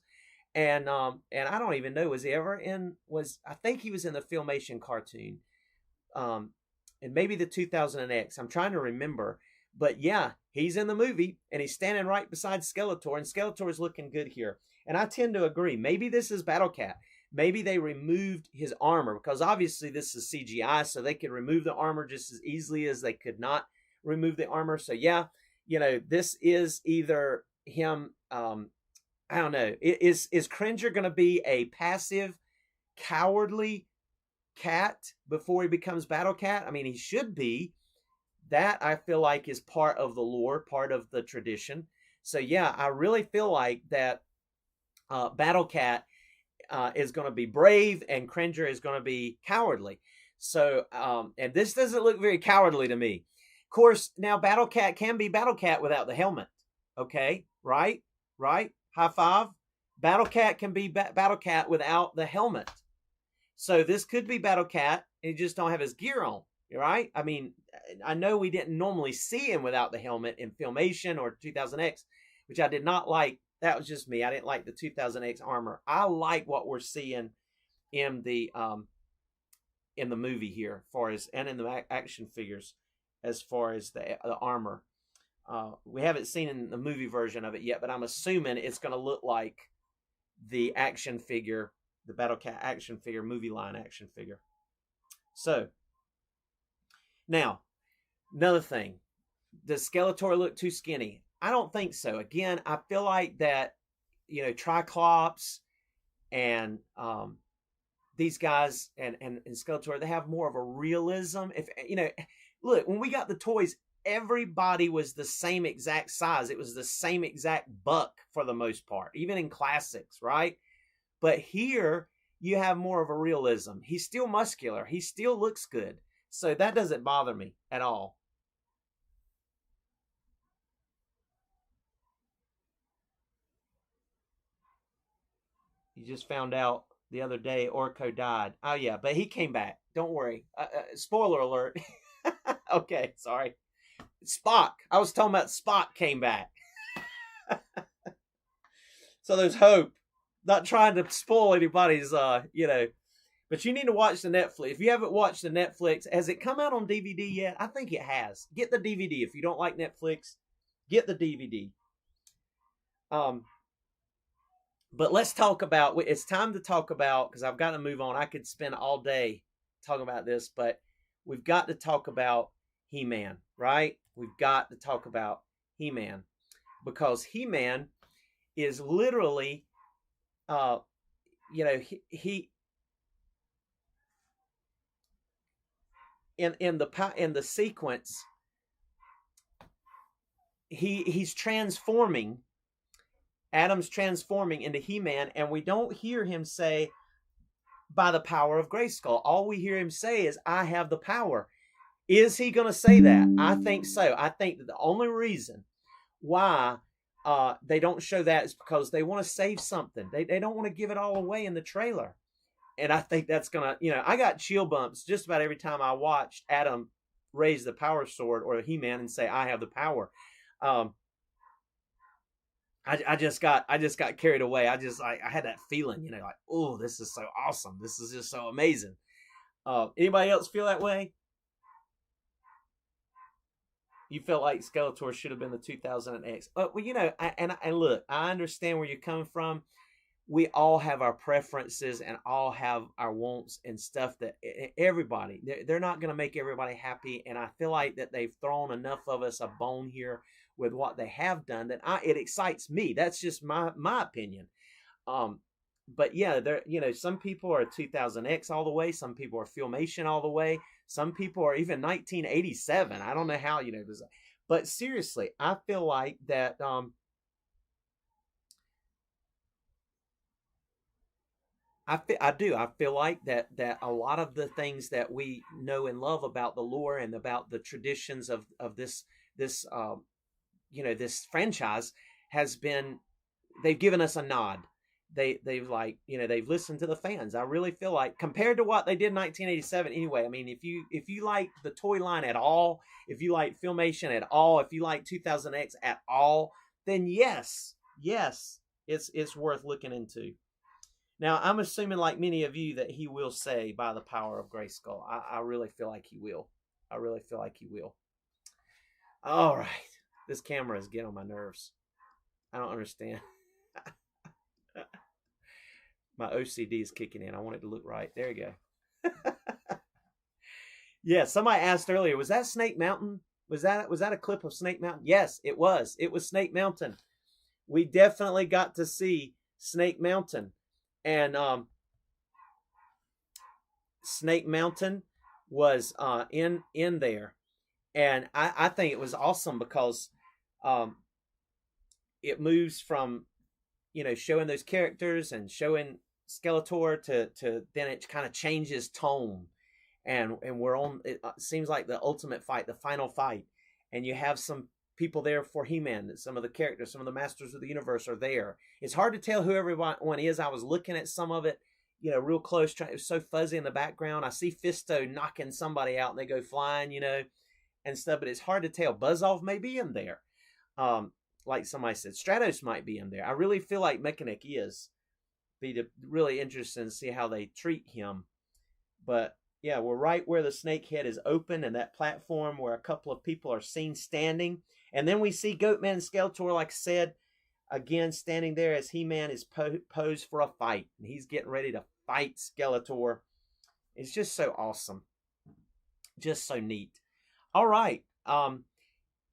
And I don't even know, was he ever in, I think he was in the Filmation cartoon, and maybe the 2000X. I'm trying to remember, but yeah, he's in the movie, and he's standing right beside Skeletor, and Skeletor is looking good here. And I tend to agree. Maybe this is Battle Cat. Maybe they removed his armor, because obviously this is CGI, so they could remove the armor just as easily as they could not remove the armor. So yeah, you know, this is either him. I don't know. Is Cringer going to be a passive, cowardly cat before he becomes Battle Cat? I mean, he should be. That, I feel like, is part of the lore, part of the tradition. So yeah, I really feel like that Battle Cat is going to be brave and Cringer is going to be cowardly. So, and this doesn't look very cowardly to me. Of course, now Battle Cat can be Battle Cat without the helmet. Okay, right? High five. Battle Cat can be Battle Cat without the helmet. So this could be Battle Cat, and he just don't have his gear on, right? I mean, I know we didn't normally see him without the helmet in Filmation or 2000X, which I did not like. That was just me. I didn't like the 2000X armor. I like what we're seeing in the movie here, and in the action figures, as far as the armor. We haven't seen in the movie version of it yet, but I'm assuming it's going to look like the action figure, the Battle Cat action figure, movie line action figure. So, now, another thing. Does Skeletor look too skinny? I don't think so. Again, I feel like that, you know, Triclops and these guys and Skeletor, they have more of a realism. If, you know, look, when we got the toys, everybody was the same exact size. It was the same exact buck for the most part, even in classics, right? But here you have more of a realism. He's still muscular. He still looks good. So that doesn't bother me at all. You just found out the other day Orko died. Oh yeah, but he came back. Don't worry. Spoiler alert. Okay, sorry. Spock. I was talking about Spock came back. So there's hope. Not trying to spoil anybody's, but you need to watch the Netflix. If you haven't watched the Netflix, has it come out on DVD yet? I think it has. Get the DVD. If you don't like Netflix, get the DVD. But let's talk about, it's time to talk about, because I've got to move on. I could spend all day talking about this, but we've got to talk about He-Man, right? We've got to talk about He-Man, because He-Man is literally, he in the sequence, he's transforming. Adam's transforming into He-Man, and we don't hear him say, by the power of Grayskull. All we hear him say is, I have the power. Is he going to say that? I think so. I think that the only reason why they don't show that is because they want to save something. They don't want to give it all away in the trailer. And I think that's going to, I got chill bumps just about every time I watched Adam raise the power sword or He-Man and say, I have the power. I just got carried away. I had that feeling, like, oh, this is so awesome. This is just so amazing. Anybody else feel that way? You felt like Skeletor should have been the 2000X. Well, and look, I understand where you're coming from. We all have our preferences and all have our wants and stuff that everybody, they're not going to make everybody happy. And I feel like that they've thrown enough of us a bone here with what they have done that it excites me. That's just my opinion. But yeah, some people are 2000X all the way. Some people are Filmation all the way. Some people are even 1987. I don't know how, but seriously, I feel like that, I feel like that a lot of the things that we know and love about the lore and about the traditions of this this franchise has been, they've given us a nod. They've listened to the fans. I really feel like, compared to what they did in 1987 anyway, I mean, if you like the toy line at all, if you like Filmation at all, if you like 2000X at all, then yes, it's worth looking into. Now, I'm assuming, like many of you, that he will say, by the power of Grayskull. I really feel like he will. All right. This camera is getting on my nerves. I don't understand. My OCD is kicking in. I want it to look right. There you go. Yeah, somebody asked earlier, was that Snake Mountain? Was that a clip of Snake Mountain? Yes, it was. It was Snake Mountain. We definitely got to see Snake Mountain. And Snake Mountain was in there. And I think it was awesome because it moves from, showing those characters and showing Skeletor to then it kind of changes tone. And we're on, it seems like the ultimate fight, the final fight. And you have some people there for He-Man. Some of the characters, some of the Masters of the Universe are there. It's hard to tell who everyone is. I was looking at some of it, real close. It was so fuzzy in the background. I see Fisto knocking somebody out and they go flying, and stuff. But it's hard to tell. Buzz-Off may be in there. Like somebody said, Stratos might be in there. I really feel like Mechanic is. Be really interesting to see how they treat him. But yeah, we're right where the snake head is open and that platform where a couple of people are seen standing. And then we see Goatman and Skeletor, like I said, again, standing there as He-Man is posed for a fight. And he's getting ready to fight Skeletor. It's just so awesome. Just so neat. All right.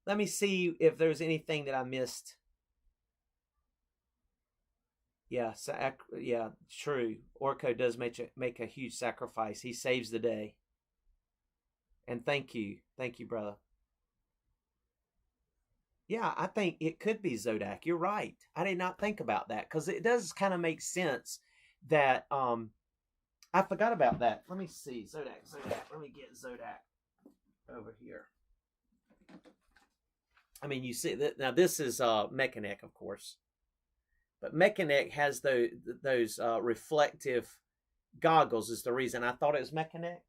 Let me see if there's anything that I missed. Yeah, true. Orko does make a huge sacrifice. He saves the day. And thank you, brother. Yeah, I think it could be Zodak. You're right. I did not think about that because it does kind of make sense that I forgot about that. Let me see. Zodak. Let me get Zodak over here. I mean, you see that now. This is Mechanic, of course. But Mechanic has those reflective goggles is the reason I thought it was Mechanic.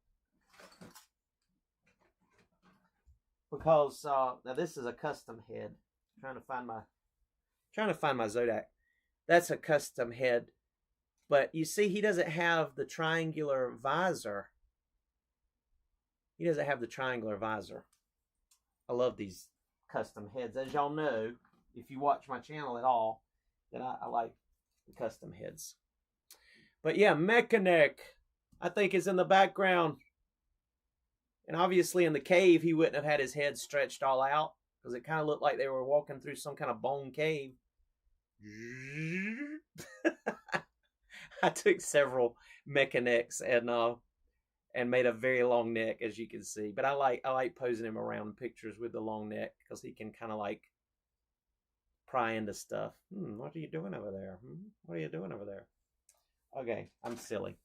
Because now this is a custom head. Trying to find my Zodiac. That's a custom head. But you see, he doesn't have the triangular visor. He doesn't have the triangular visor. I love these custom heads. As y'all know, if you watch my channel at all, then I like the custom heads. But yeah, Mechanic, I think, is in the background. And obviously in the cave, he wouldn't have had his head stretched all out, because it kind of looked like they were walking through some kind of bone cave. I took several Mechanics and made a very long neck, as you can see. But I like posing him around in pictures with the long neck, because he can kind of like pry into stuff. What are you doing over there? What are you doing over there? Okay, I'm silly.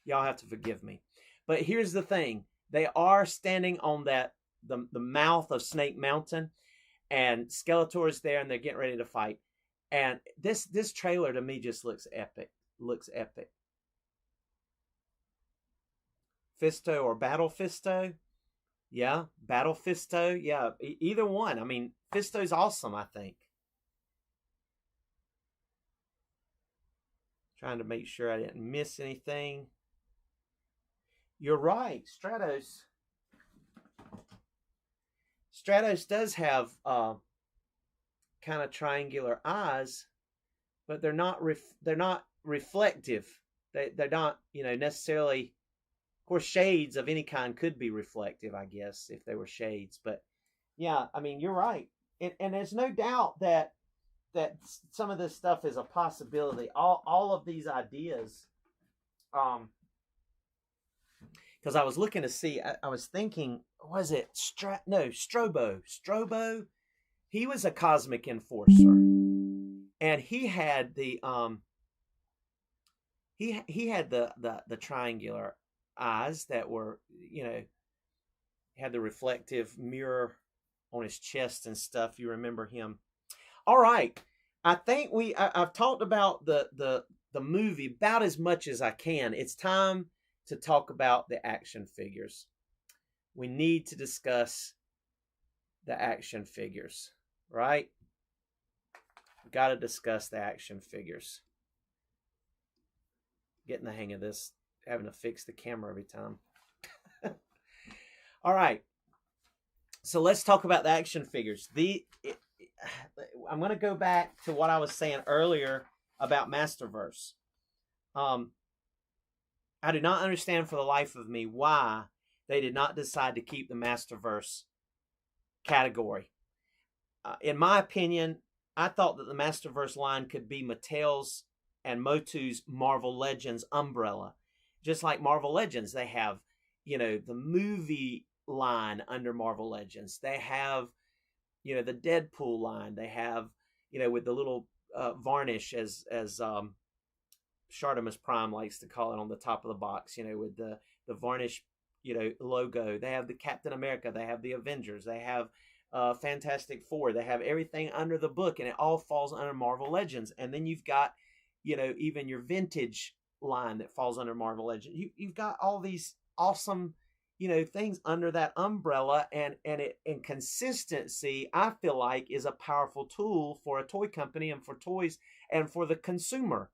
Y'all have to forgive me. But here's the thing. They are standing on the mouth of Snake Mountain, and Skeletor's there, and they're getting ready to fight. And this trailer to me just looks epic. Looks epic. Fisto or Battle Fisto? Yeah, Battle Fisto. Yeah, either one. I mean, Fisto's awesome, I think. Trying to make sure I didn't miss anything. You're right, Stratos. Stratos does have kind of triangular eyes, but they're not reflective. They're not, necessarily. Of course, shades of any kind could be reflective, I guess, if they were shades. But yeah, I mean, you're right, and there's no doubt that some of this stuff is a possibility. All of these ideas. Because I was looking to see, I was thinking, was it Strobo? Strobo, he was a cosmic enforcer, and he had the he had the triangular eyes that were, had the reflective mirror on his chest and stuff. You remember him? All right, I think I've talked about the movie about as much as I can. It's time to talk about the action figures. We need to discuss the action figures, right? We've got to discuss the action figures. Getting the hang of this, having to fix the camera every time. All right. So let's talk about the action figures. I'm going to go back to what I was saying earlier about Masterverse. I do not understand for the life of me why they did not decide to keep the Masterverse category. In my opinion, I thought that the Masterverse line could be Mattel's and MOTU's Marvel Legends umbrella. Just like Marvel Legends, they have, the movie line under Marvel Legends. They have, the Deadpool line. They have, with the little varnish as Shartimus Prime likes to call it on the top of the box, with the varnish, logo. They have the Captain America. They have the Avengers. They have Fantastic Four. They have everything under the book, and it all falls under Marvel Legends. And then you've got, even your vintage line that falls under Marvel Legends. You've got all these awesome, things under that umbrella, and consistency, I feel like, is a powerful tool for a toy company and for toys and for the consumer.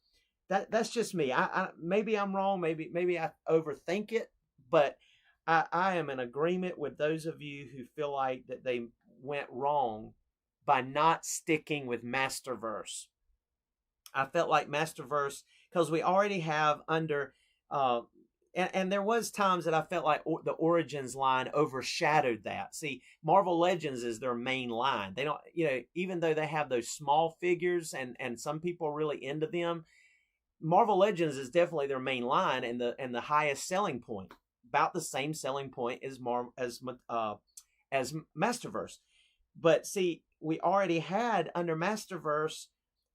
That's just me. I maybe I'm wrong. Maybe I overthink it, but I am in agreement with those of you who feel like that they went wrong by not sticking with Masterverse. I felt like Masterverse, because we already have under, and there was times that I felt like the Origins line overshadowed that. See, Marvel Legends is their main line. They don't, even though they have those small figures and some people are really into them, Marvel Legends is definitely their main line and the highest selling point, about the same selling point as Masterverse. But see, we already had under Masterverse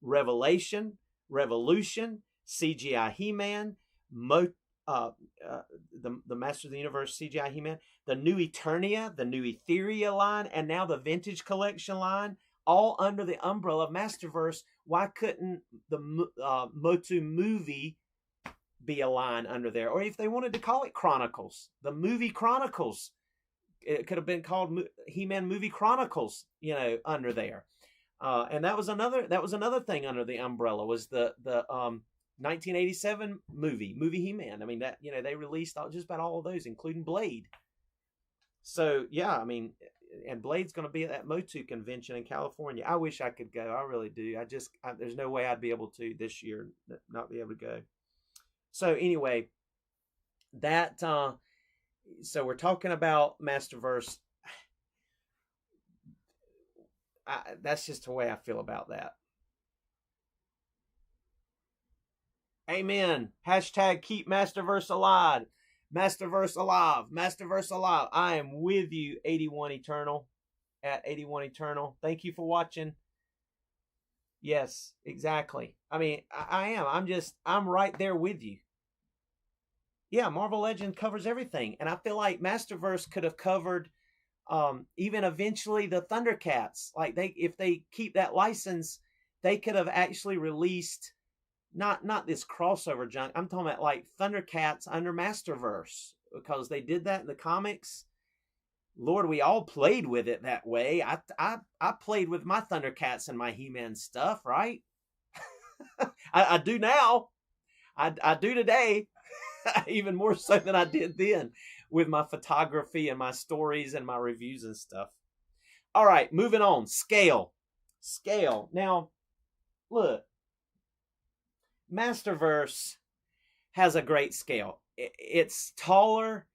Revelation, Revolution, CGI He-Man, the Master of the Universe CGI He-Man, the new Eternia, the new Etheria line, and now the Vintage Collection line. all under the umbrella of Masterverse. Why couldn't the MOTU Movie be a line under there? Or if they wanted to call it Chronicles, the movie Chronicles, it could have been called He-Man Movie Chronicles, under there. And that was another thing under the umbrella, was the 1987 movie He-Man. I mean, that, they released just about all of those, including Blade. So yeah, I mean, and Blade's going to be at that MOTU convention in California. I wish I could go. I really do. There's no way I'd be able to this year, not be able to go. So anyway, so we're talking about Masterverse. That's just the way I feel about that. Amen. Hashtag keep Masterverse alive. Masterverse alive. Masterverse alive. I am with you, 81 Eternal. At 81 Eternal. Thank you for watching. Yes, exactly. I mean, I am. I'm right there with you. Yeah, Marvel Legends covers everything. And I feel like Masterverse could have covered even eventually the Thundercats. Like, if they keep that license, they could have actually released not this crossover junk. I'm talking about like Thundercats under Masterverse, because they did that in the comics. Lord, we all played with it that way. I played with my Thundercats and my He-Man stuff, right? I do now. I do today, even more so than I did then, with my photography and my stories and my reviews and stuff. All right, moving on. Scale. Now, look. Masterverse has a great scale. It's taller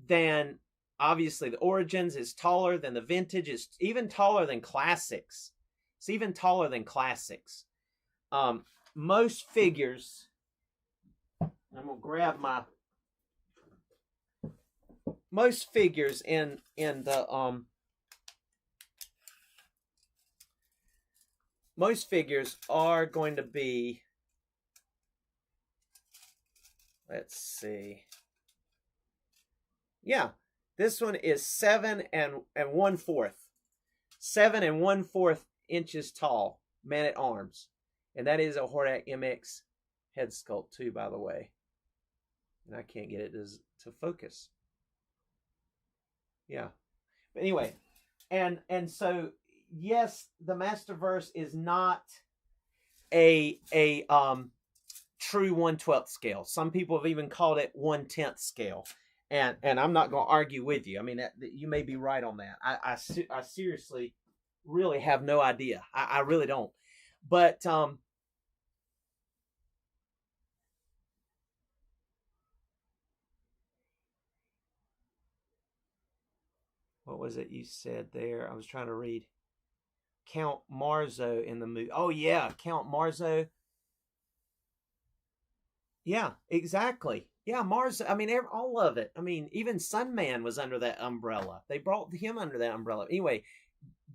than, obviously, the Origins. Is taller than the Vintage. It's even taller than Classics. It's even taller than Classics. Most figures, I'm going to grab most figures in the, most figures are going to be, let's see. Yeah, this one is 7 1/4. 7 1/4 inches tall, man at arms. And that is a Hordak MX head sculpt too, by the way. And I can't get it to focus. Yeah. But anyway, and so yes, the Masterverse is not a true 1/12 scale. Some people have even called it 1/10 scale, and I'm not going to argue with you. I mean, that you may be right on that. I seriously really have no idea. I really don't. But what was it you said there? I was trying to read. Count Marzo in the movie. Oh yeah, Count Marzo. Yeah, exactly. Yeah, Mars. I mean, all of it. I mean, even Sunman was under that umbrella. They brought him under that umbrella. Anyway,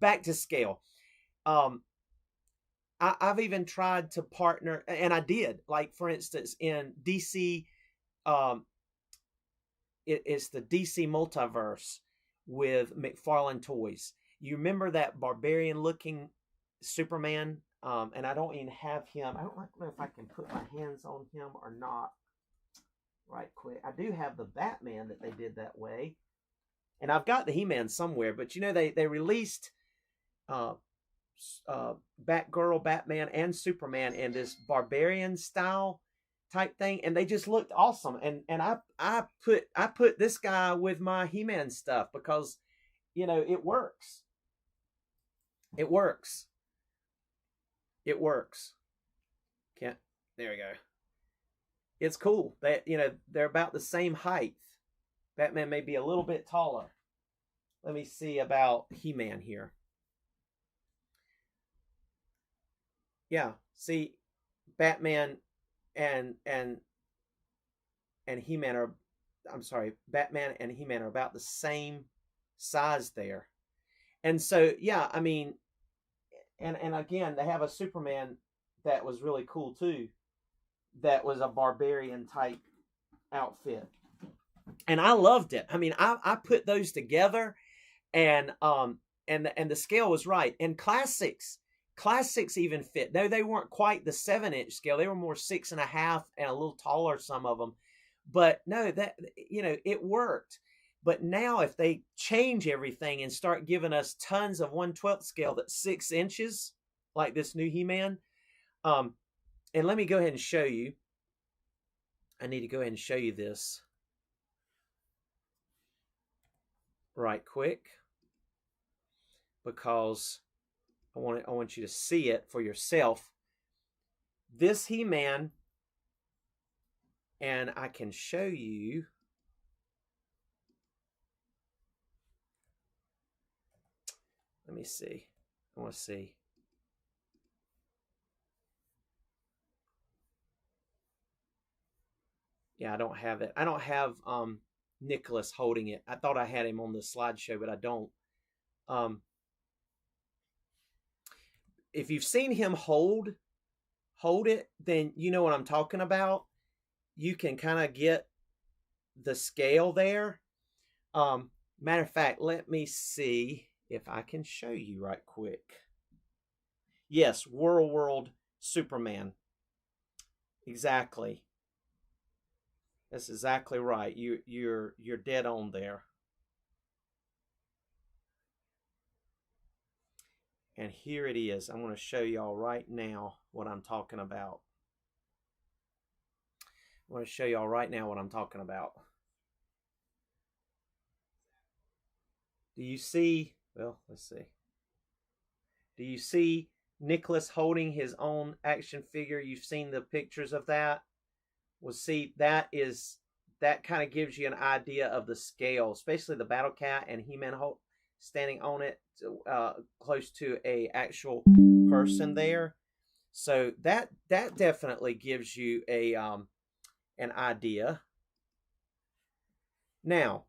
back to scale. I've even tried to partner, and I did. Like, for instance, in DC, it's the DC multiverse with McFarlane Toys. You remember that barbarian-looking Superman? And I don't even have him. I don't know if I can put my hands on him or not right quick. I do have the Batman that they did that way. And I've got the He-Man somewhere. But, they released Batgirl, Batman, and Superman in this barbarian style type thing. And they just looked awesome. And I put this guy with my He-Man stuff because, it works. It works. It works. There we go. It's cool. That they're about the same height. Batman may be a little bit taller. Let me see about He-Man here. Yeah, see, Batman and He-Man are, I'm sorry, Batman and He-Man are about the same size there. And so, yeah, I mean, and again, they have a Superman that was really cool too. That was a barbarian type outfit. And I loved it. I mean, I put those together, and and the scale was right. And classics even fit, though they weren't quite the 7-inch scale. They were more 6.5 and a little taller, some of them. But no, that, it worked. But now if they change everything and start giving us tons of 1/12 scale that's 6 inches, like this new He-Man, and let me go ahead and show you. I need to go ahead and show you this right quick, because I want you to see it for yourself. This He-Man, and I can show you. Let me see. I want to see. Yeah, I don't have it. I don't have Nicholas holding it. I thought I had him on the slideshow, but I don't. If you've seen him hold it, then you know what I'm talking about. You can kind of get the scale there. Matter of fact, let me see if I can show you right quick. Yes, World Superman. Exactly. That's exactly right. You're dead on there. And here it is. I'm going to show y'all right now what I'm talking about. I want to show y'all right now what I'm talking about. Do you see? Well, let's see. Do you see Nicholas holding his own action figure? You've seen the pictures of that. Well, see, that kind of gives you an idea of the scale, especially the Battle Cat and He-Man standing on it, close to a actual person there. So that definitely gives you a an idea. Now,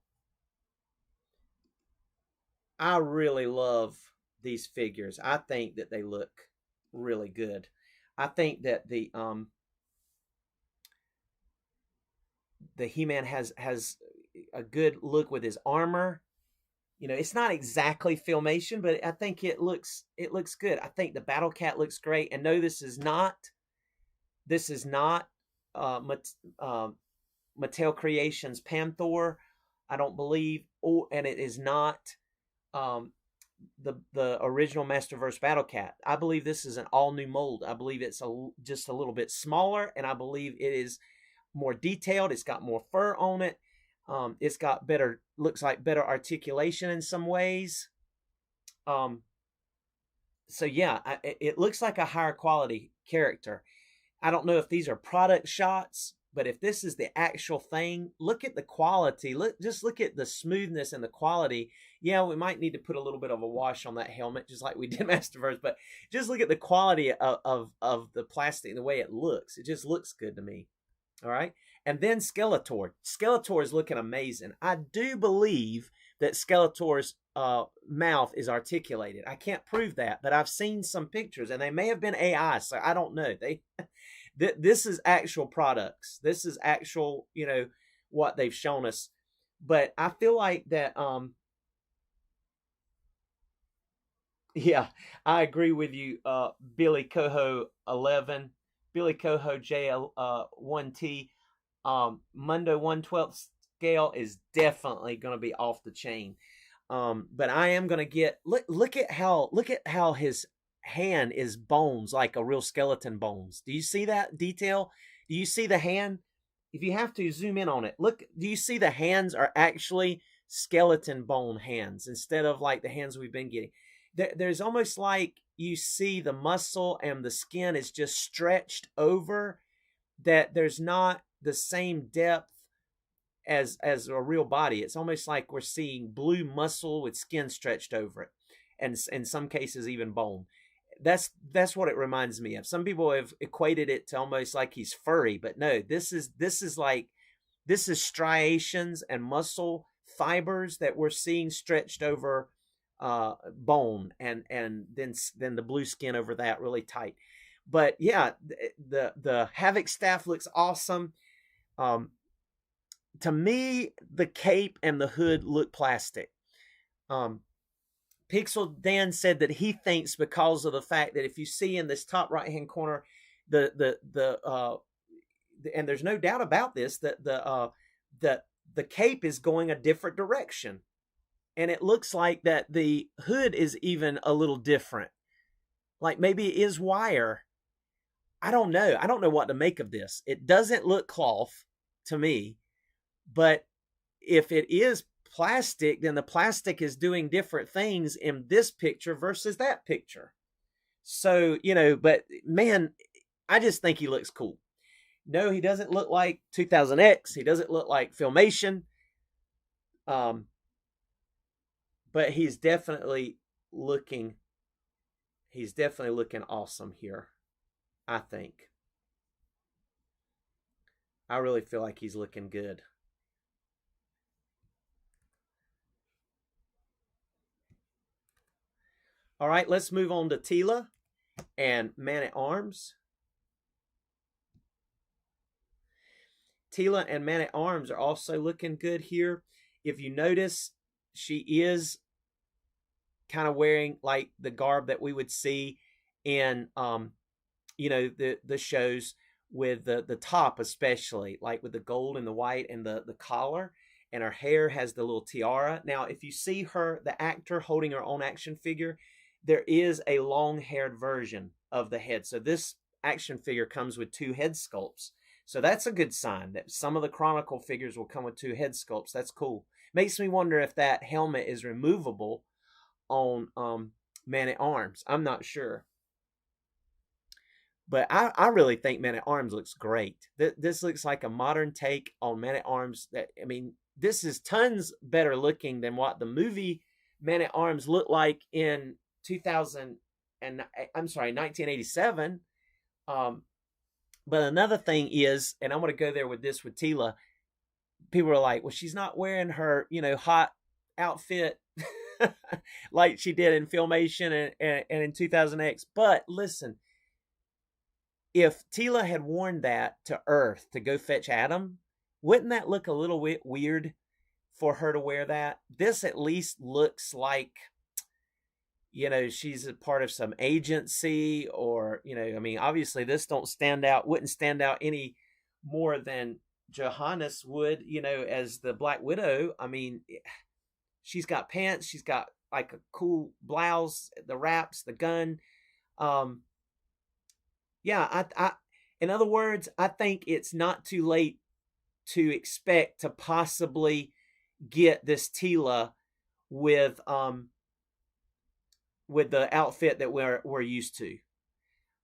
I really love these figures. I think that they look really good. I think that the He-Man has a good look with his armor. It's not exactly Filmation, but I think it looks good. I think the Battle Cat looks great. And no, this is not Mattel Creations Panther, I don't believe, and it is not the original Masterverse Battle Cat. I believe this is an all new mold. I believe it's just a little bit smaller, and I believe it is more detailed. It's got more fur on it. It's got looks like better articulation in some ways. So yeah, it looks like a higher quality character. I don't know if these are product shots, but if this is the actual thing, look at the quality. Just look at the smoothness and the quality. Yeah, we might need to put a little bit of a wash on that helmet, just like we did Masterverse, but just look at the quality of the plastic, the way it looks. It just looks good to me. All right. And then Skeletor. Skeletor is looking amazing. I do believe that Skeletor's mouth is articulated. I can't prove that, but I've seen some pictures, and they may have been AI, so I don't know. This is actual products. This is actual, what they've shown us. But I feel like that, yeah, I agree with you, Billy Coho 11, Billy Coho J1T. Mundo 1/12 scale is definitely going to be off the chain. But I am going to get, look at how his hand is bones, like a real skeleton bones. Do you see that detail? Do you see the hand? If you have to zoom in on it, look, do you see the hands are actually skeleton bone hands instead of like the hands we've been getting? There's almost like you see the muscle and the skin is just stretched over, that there's not the same depth as a real body. It's almost like we're seeing blue muscle with skin stretched over it, and in some cases even bone. That's what it reminds me of. Some people have equated it to almost like he's furry, but no, this is striations and muscle fibers that we're seeing stretched over bone, and then the blue skin over that really tight. But yeah, the Havoc staff looks awesome. To me, the cape and the hood look plastic. Pixel Dan said that he thinks because of the fact that if you see in this top right hand corner, and there's no doubt about this, that the cape is going a different direction, and it looks like that the hood is even a little different. Like maybe it is wire. I don't know. I don't know what to make of this. It doesn't look cloth to me, but if it is plastic, then the plastic is doing different things in this picture versus that picture. So, but man, I just think he looks cool. No, he doesn't look like 2000X. He doesn't look like Filmation. But he's definitely looking awesome here, I think. I really feel like he's looking good. All right, let's move on to Teela and Man-at-Arms. Teela and Man-at-Arms are also looking good here. If you notice, she is kind of wearing like the garb that we would see in the shows, with the top, especially like with the gold and the white and the collar, and her hair has the little tiara. Now, if you see her, the actor, holding her own action figure, there is a long-haired version of the head. So this action figure comes with 2 head sculpts. So that's a good sign that some of the Chronicle figures will come with 2 head sculpts. That's cool. Makes me wonder if that helmet is removable on Man-at-Arms. I'm not sure. But I really think Man-at-Arms looks great. This looks like a modern take on Man-at-Arms. This is tons better looking than what the movie Man-at-Arms looked like in 1987. But another thing is, and I'm going to go there with this with Teela, people are like, well, she's not wearing her, hot outfit like she did in Filmation and in 2000X. But listen, if Teela had worn that to Earth to go fetch Adam, wouldn't that look a little bit weird for her to wear that? This at least looks like, she's a part of some agency, or, obviously this wouldn't stand out any more than Johannes would, as the Black Widow. She's got pants, she's got like a cool blouse, the wraps, the gun. In other words, I think it's not too late to expect to possibly get this Teela with the outfit that we're used to.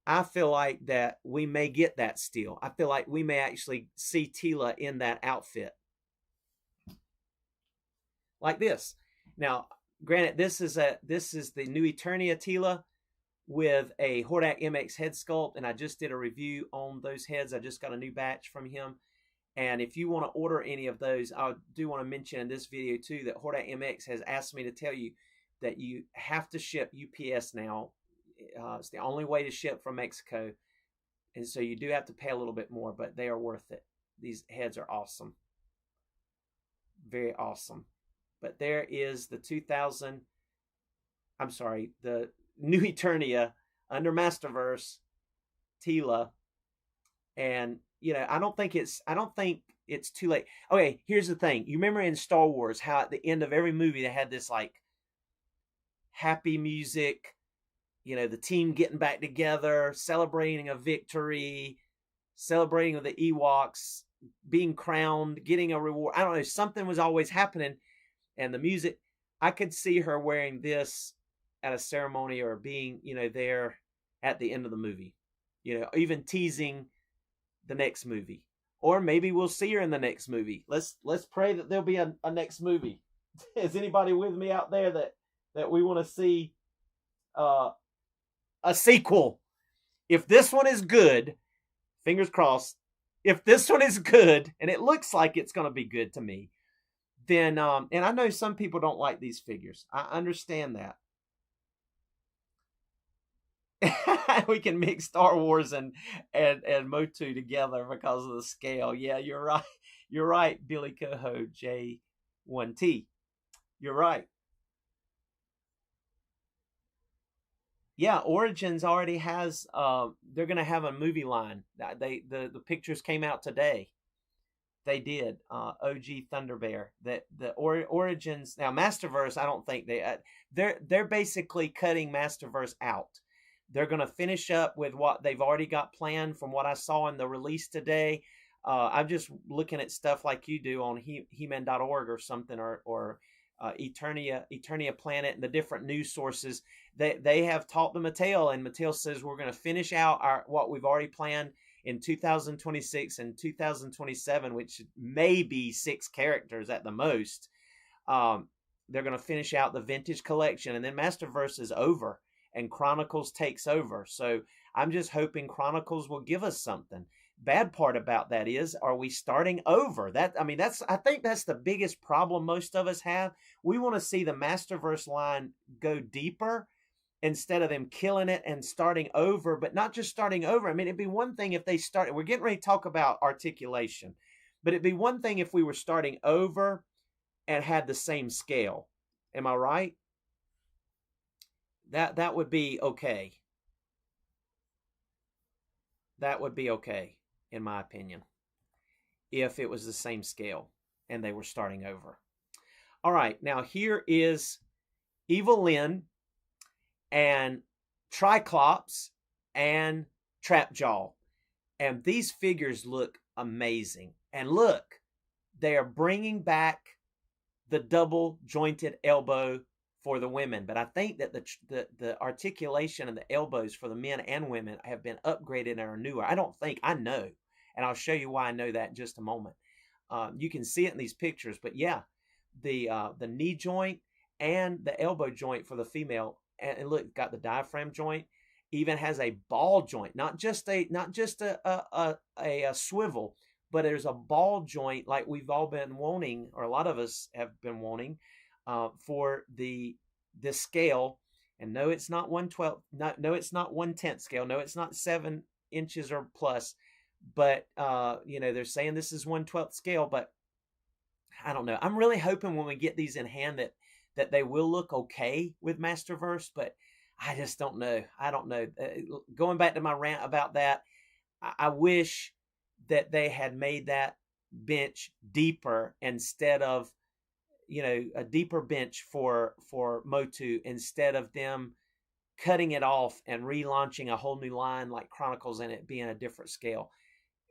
I feel like that we may get that still. I feel like we may actually see Teela in that outfit. Like this. Now, granted, this is the new Eternia Teela with a Hordak MX head sculpt, and I just did a review on those heads. I just got a new batch from him. And if you want to order any of those, I do want to mention in this video too that Hordak MX has asked me to tell you that you have to ship UPS now. It's the only way to ship from Mexico. And so you do have to pay a little bit more, but they are worth it. These heads are awesome. Very awesome. But there is the the new Eternia under Masterverse Teela. And, I don't think it's too late. Okay, here's the thing. You remember in Star Wars how at the end of every movie they had this like happy music, the team getting back together, celebrating a victory, celebrating with the Ewoks, being crowned, getting a reward. I don't know, something was always happening. And the music, I could see her wearing this at a ceremony, or being, there at the end of the movie, even teasing the next movie. Or maybe we'll see her in the next movie. Let's pray that there'll be a next movie. Is anybody with me out there that we want to see a sequel? If this one is good, fingers crossed, if this one is good, and it looks like it's going to be good to me, then, and I know some people don't like these figures. I understand that. We can mix Star Wars and MOTU together because of the scale. Yeah, you're right. You're right, Billy Coho J1T. You're right. Yeah, Origins already has. They're gonna have a movie line. The pictures came out today. They did. OG Thunder Bear. Origins now Masterverse. I don't think they're basically cutting Masterverse out. They're gonna finish up with what they've already got planned from what I saw in the release today. I'm just looking at stuff like you do on He-Man.org or something, or Eternia Planet and the different news sources. They have talked to Mattel, and Mattel says we're going to finish out what we've already planned in 2026 and 2027, which may be 6 characters at the most. They're going to finish out the vintage collection, and then Masterverse is over and Chronicles takes over. So I'm just hoping Chronicles will give us something. Bad part about that is, are we starting over? I think that's the biggest problem most of us have. We want to see the Masterverse line go deeper instead of them killing it and starting over, but not just starting over. I mean, it'd be one thing if they started, we're getting ready to talk about articulation, but it'd be one thing if we were starting over and had the same scale. Am I right? That would be okay. That would be okay, in my opinion, if it was the same scale and they were starting over. All right, now here is Evil Lyn and Triclops and Trapjaw. And these figures look amazing. And look, they are bringing back the double jointed elbow for the women. But I think that the articulation and the elbows for the men and women have been upgraded and are newer. I know. And I'll show you why I know that in just a moment. You can see it in these pictures. But yeah, the knee joint and the elbow joint for the female. And look, got the diaphragm joint. Even has a ball joint, not just a swivel, but there's a ball joint like we've all been wanting, or a lot of us have been wanting, for this scale. And no, it's not 1/12. No, it's not 1/10 scale. No, it's not 7 inches or plus. But they're saying this is 1/12 scale. But I don't know. I'm really hoping when we get these in hand that they will look okay with Masterverse. But I just don't know. I don't know. Going back to my rant about that, I wish that they had made that bench deeper instead of, a deeper bench for MOTU, instead of them cutting it off and relaunching a whole new line like Chronicles and it being a different scale.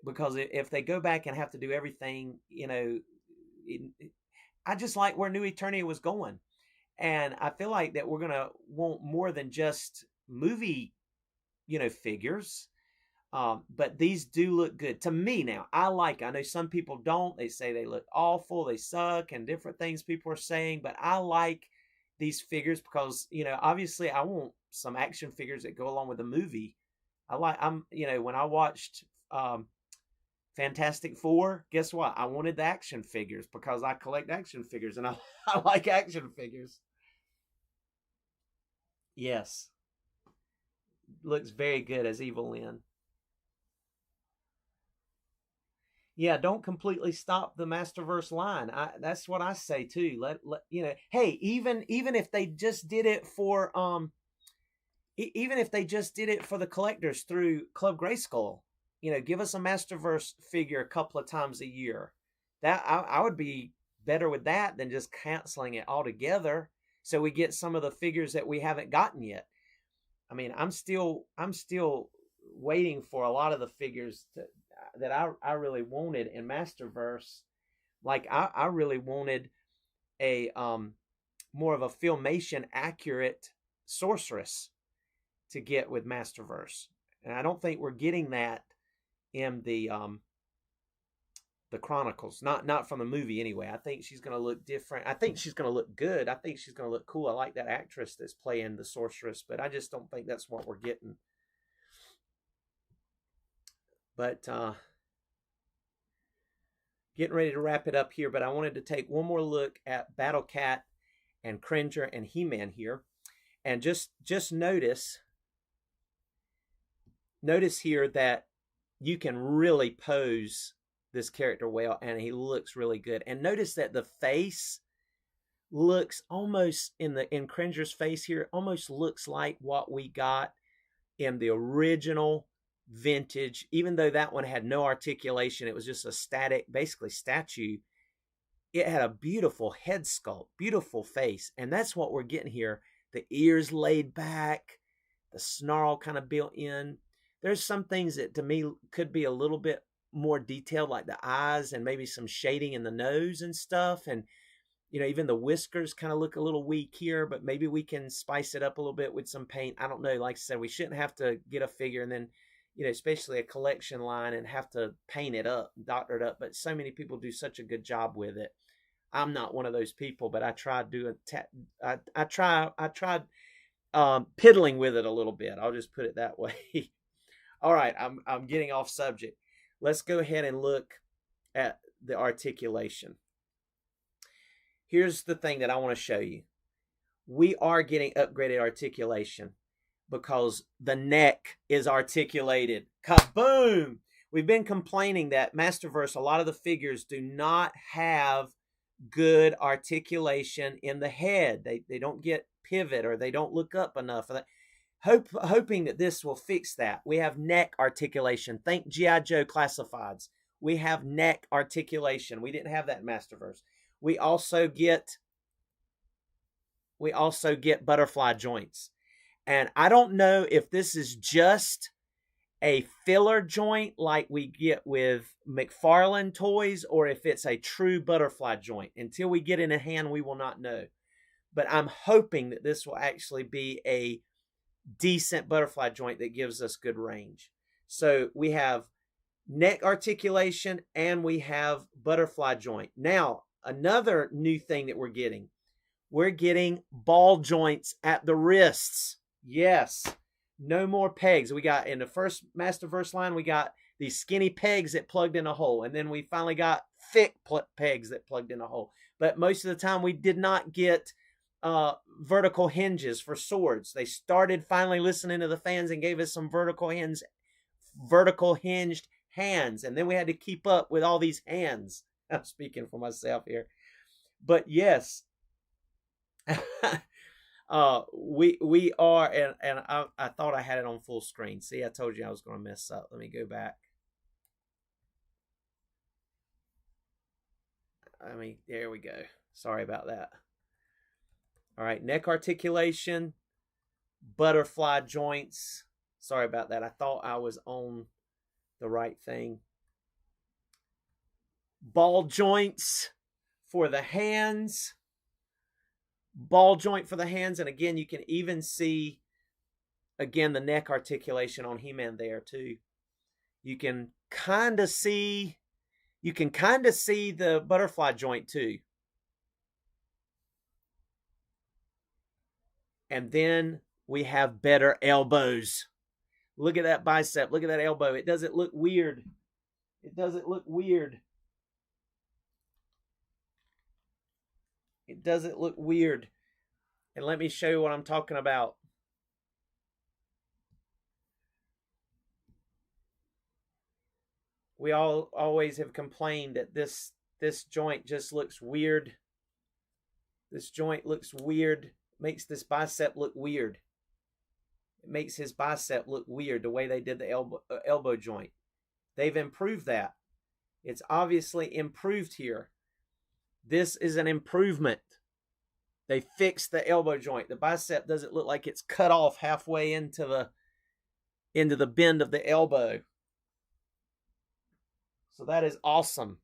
Because if they go back and have to do everything, I just like where New Eternia was going. And I feel like that we're going to want more than just movie, figures. But these do look good to me. Now, I know some people don't. They say they look awful, they suck, and different things people are saying. But I like these figures because, obviously I want some action figures that go along with the movie. When I watched Fantastic Four, guess what? I wanted the action figures because I collect action figures and I like action figures. Yes. Looks very good as Evil Lyn. Yeah, don't completely stop the Masterverse line. That's what I say too. Hey, even if they just did it for the collectors through Club Grayskull, give us a Masterverse figure a couple of times a year. That I would be better with that than just canceling it altogether. So we get some of the figures that we haven't gotten yet. I mean, I'm still waiting for a lot of the figures that I really wanted in Masterverse. Like I really wanted a more of a Filmation accurate sorceress to get with Masterverse, and I don't think we're getting that in the Chronicles, not from the movie anyway. I think she's going to look different. I think she's going to look good. I think she's going to look cool. I like that actress that's playing the sorceress, but I just don't think that's what we're getting. But getting ready to wrap it up here, but I wanted to take one more look at Battle Cat and Cringer and He-Man here, and just notice here that you can really pose this character well, and he looks really good. And notice that the face looks almost in Cringer's face here, almost looks like what we got in the original vintage, even though that one had no articulation. It was just a static, basically statue. It had a beautiful head sculpt, beautiful face. And that's what we're getting here. The ears laid back, the snarl kind of built in. There's some things that to me could be a little bit more detailed, like the eyes and maybe some shading in the nose and stuff. And, you know, even the whiskers kind of look a little weak here, but maybe we can spice it up a little bit with some paint. I don't know. Like I said, we shouldn't have to get a figure and then, you know, especially a collection line and have to paint it up, doctor it up. But so many people do such a good job with it. I'm not one of those people, but I tried doing, I tried piddling with it a little bit. I'll just put it that way. All right. I'm getting off subject. Let's go ahead and look at the articulation. Here's the thing that I want to show you. We are getting upgraded articulation because the neck is articulated. Kaboom! We've been complaining that Masterverse, a lot of the figures do not have good articulation in the head. They don't get pivot or they don't look up enough. Hoping that this will fix that. We have neck articulation. Think G.I. Joe Classifieds. We have neck articulation. We didn't have that in Masterverse. We also get butterfly joints. And I don't know if this is just a filler joint like we get with McFarlane toys or if it's a true butterfly joint. Until we get in a hand, we will not know. But I'm hoping that this will actually be a decent butterfly joint that gives us good range. So we have neck articulation and we have butterfly joint. Now, another new thing that we're getting ball joints at the wrists. Yes, no more pegs. We got in the first Masterverse line, we got these skinny pegs that plugged in a hole. And then we finally got thick pegs that plugged in a hole. But most of the time we did not get vertical hinges for swords. They started finally listening to the fans and gave us some vertical hinged hands. And then we had to keep up with all these hands. I'm speaking for myself here. But yes, we are, and I thought I had it on full screen. See, I told you I was going to mess up. Let me go back. There we go. Sorry about that. All right, neck articulation, butterfly joints. Sorry about that. I thought I was on the right thing. Ball joints for the hands. Ball joint for the hands. And again, you can even see, again, the neck articulation on He-Man there too. You can kind of see the butterfly joint too. And then we have better elbows. Look at that bicep. Look at that elbow. It doesn't look weird. It doesn't look weird. It doesn't look weird. And let me show you what I'm talking about. We always have complained that this joint just looks weird. This joint looks weird. Makes this bicep look weird. It makes his bicep look weird the way they did the elbow joint. They've improved that. It's obviously improved here. This is an improvement. They fixed the elbow joint. The bicep doesn't look like it's cut off halfway into the bend of the elbow. So that is awesome.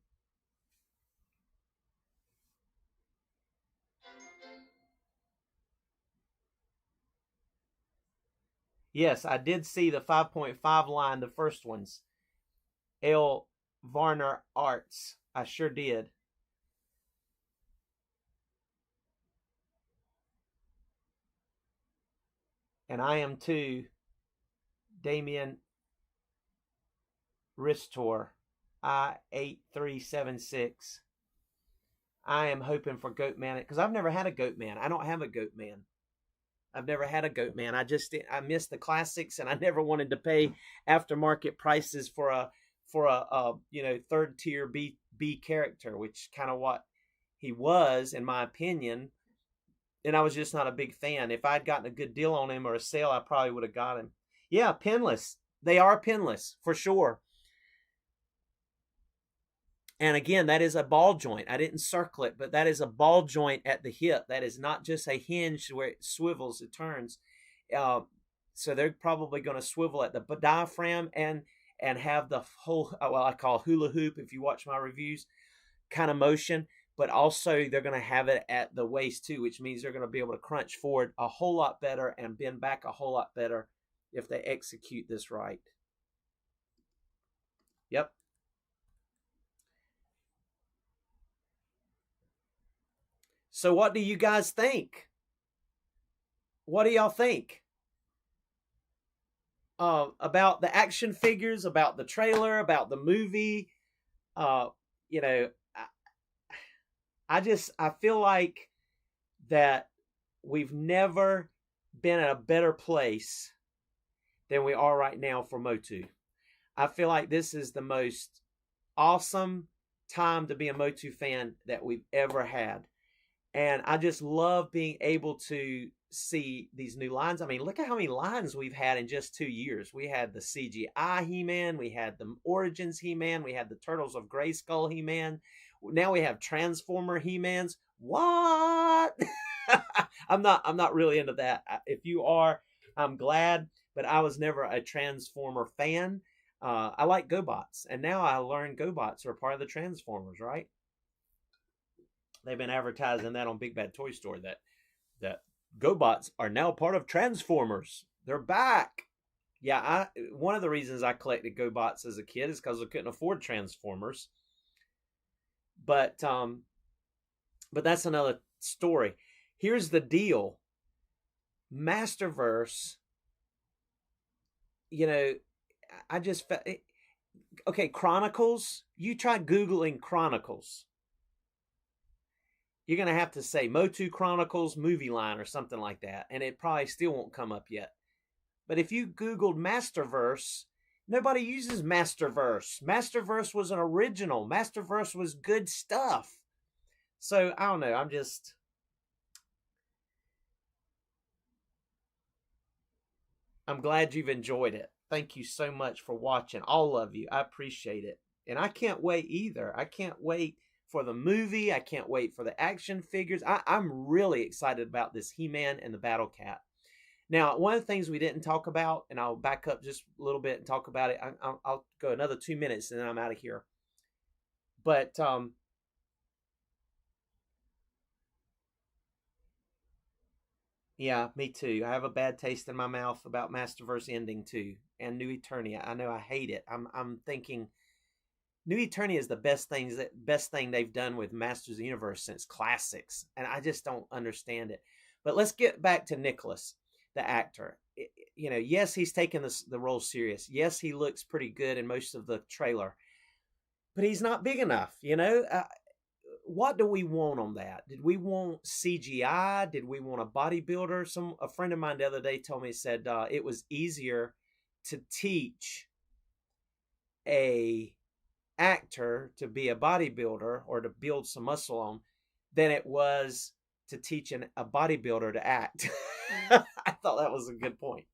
Yes, I did see the 5.5 line, the first ones. L. Varner Arts. I sure did. And I am too. Damien Ristor. I8376. I am hoping for Goatman because I've never had a Goatman. I don't have a Goatman. I've never had a Goatman. I missed the classics, and I never wanted to pay aftermarket prices for a third tier B character, which kind of what he was, in my opinion, and I was just not a big fan. If I'd gotten a good deal on him or a sale, I probably would have got him. Yeah, pinless. They are pinless, for sure. And again, that is a ball joint. I didn't circle it, but that is a ball joint at the hip. That is not just a hinge where it swivels, it turns. So they're probably going to swivel at the diaphragm and have the whole, well, I call hula hoop, if you watch my reviews, kind of motion. But also they're going to have it at the waist too, which means they're going to be able to crunch forward a whole lot better and bend back a whole lot better if they execute this right. Yep. So what do you guys think? What do y'all think about the action figures, about the trailer, about the movie? You know, I feel like that we've never been in a better place than we are right now for MOTU. I feel like this is the most awesome time to be a MOTU fan that we've ever had. And I just love being able to see these new lines. I mean, look at how many lines we've had in just 2 years. We had the CGI He-Man. We had the Origins He-Man. We had the Turtles of Grayskull He-Man. Now we have Transformer He-Mans. What? I'm not really into that. If you are, I'm glad, but I was never a Transformer fan. I like GoBots, and now I learned GoBots are part of the Transformers, right? They've been advertising that on Big Bad Toy Store that GoBots are now part of Transformers. They're back. Yeah, one of the reasons I collected GoBots as a kid is because I couldn't afford Transformers. But that's another story. Here's the deal. Masterverse, you know, I just okay, Chronicles. You try Googling Chronicles. You're going to have to say MOTU Chronicles movie line or something like that. And it probably still won't come up yet. But if you Googled Masterverse, nobody uses Masterverse. Masterverse was an original. Masterverse was good stuff. So, I don't know. I'm glad you've enjoyed it. Thank you so much for watching. All of you. I appreciate it. And I can't wait either. I can't wait for the movie. I can't wait for the action figures. I'm really excited about this He-Man and the Battle Cat. Now, one of the things we didn't talk about, and I'll back up just a little bit and talk about it. I'll go another 2 minutes and then I'm out of here. But yeah, me too. I have a bad taste in my mouth about Masterverse ending too, and New Eternia. I know I hate it. I'm thinking New Eternia is the best thing they've done with Masters of the Universe since Classics, and I just don't understand it. But let's get back to Nicholas, the actor. You know, yes, he's taken the role serious. Yes, he looks pretty good in most of the trailer, but he's not big enough. You know, what do we want on that? Did we want CGI? Did we want a bodybuilder? A friend of mine the other day told me, said it was easier to teach a actor to be a bodybuilder or to build some muscle on than it was to teach a bodybuilder to act. I thought that was a good point.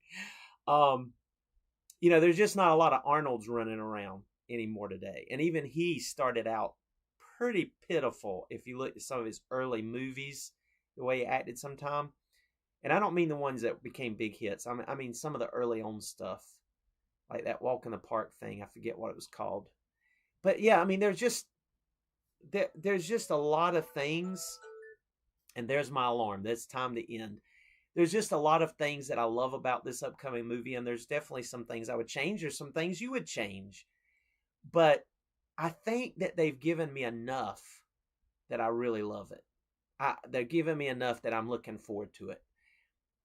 You know, there's just not a lot of Arnolds running around anymore today. And even he started out pretty pitiful if you look at some of his early movies, the way he acted sometime. And I don't mean the ones that became big hits. I mean some of the early on stuff, like that Walk in the Park thing. I forget what it was called. But yeah, I mean, there's just a lot of things, and there's my alarm. It's time to end. There's just a lot of things that I love about this upcoming movie, and there's definitely some things I would change. There's some things you would change. But I think that they've given me enough that I really love it. They're giving me enough that I'm looking forward to it.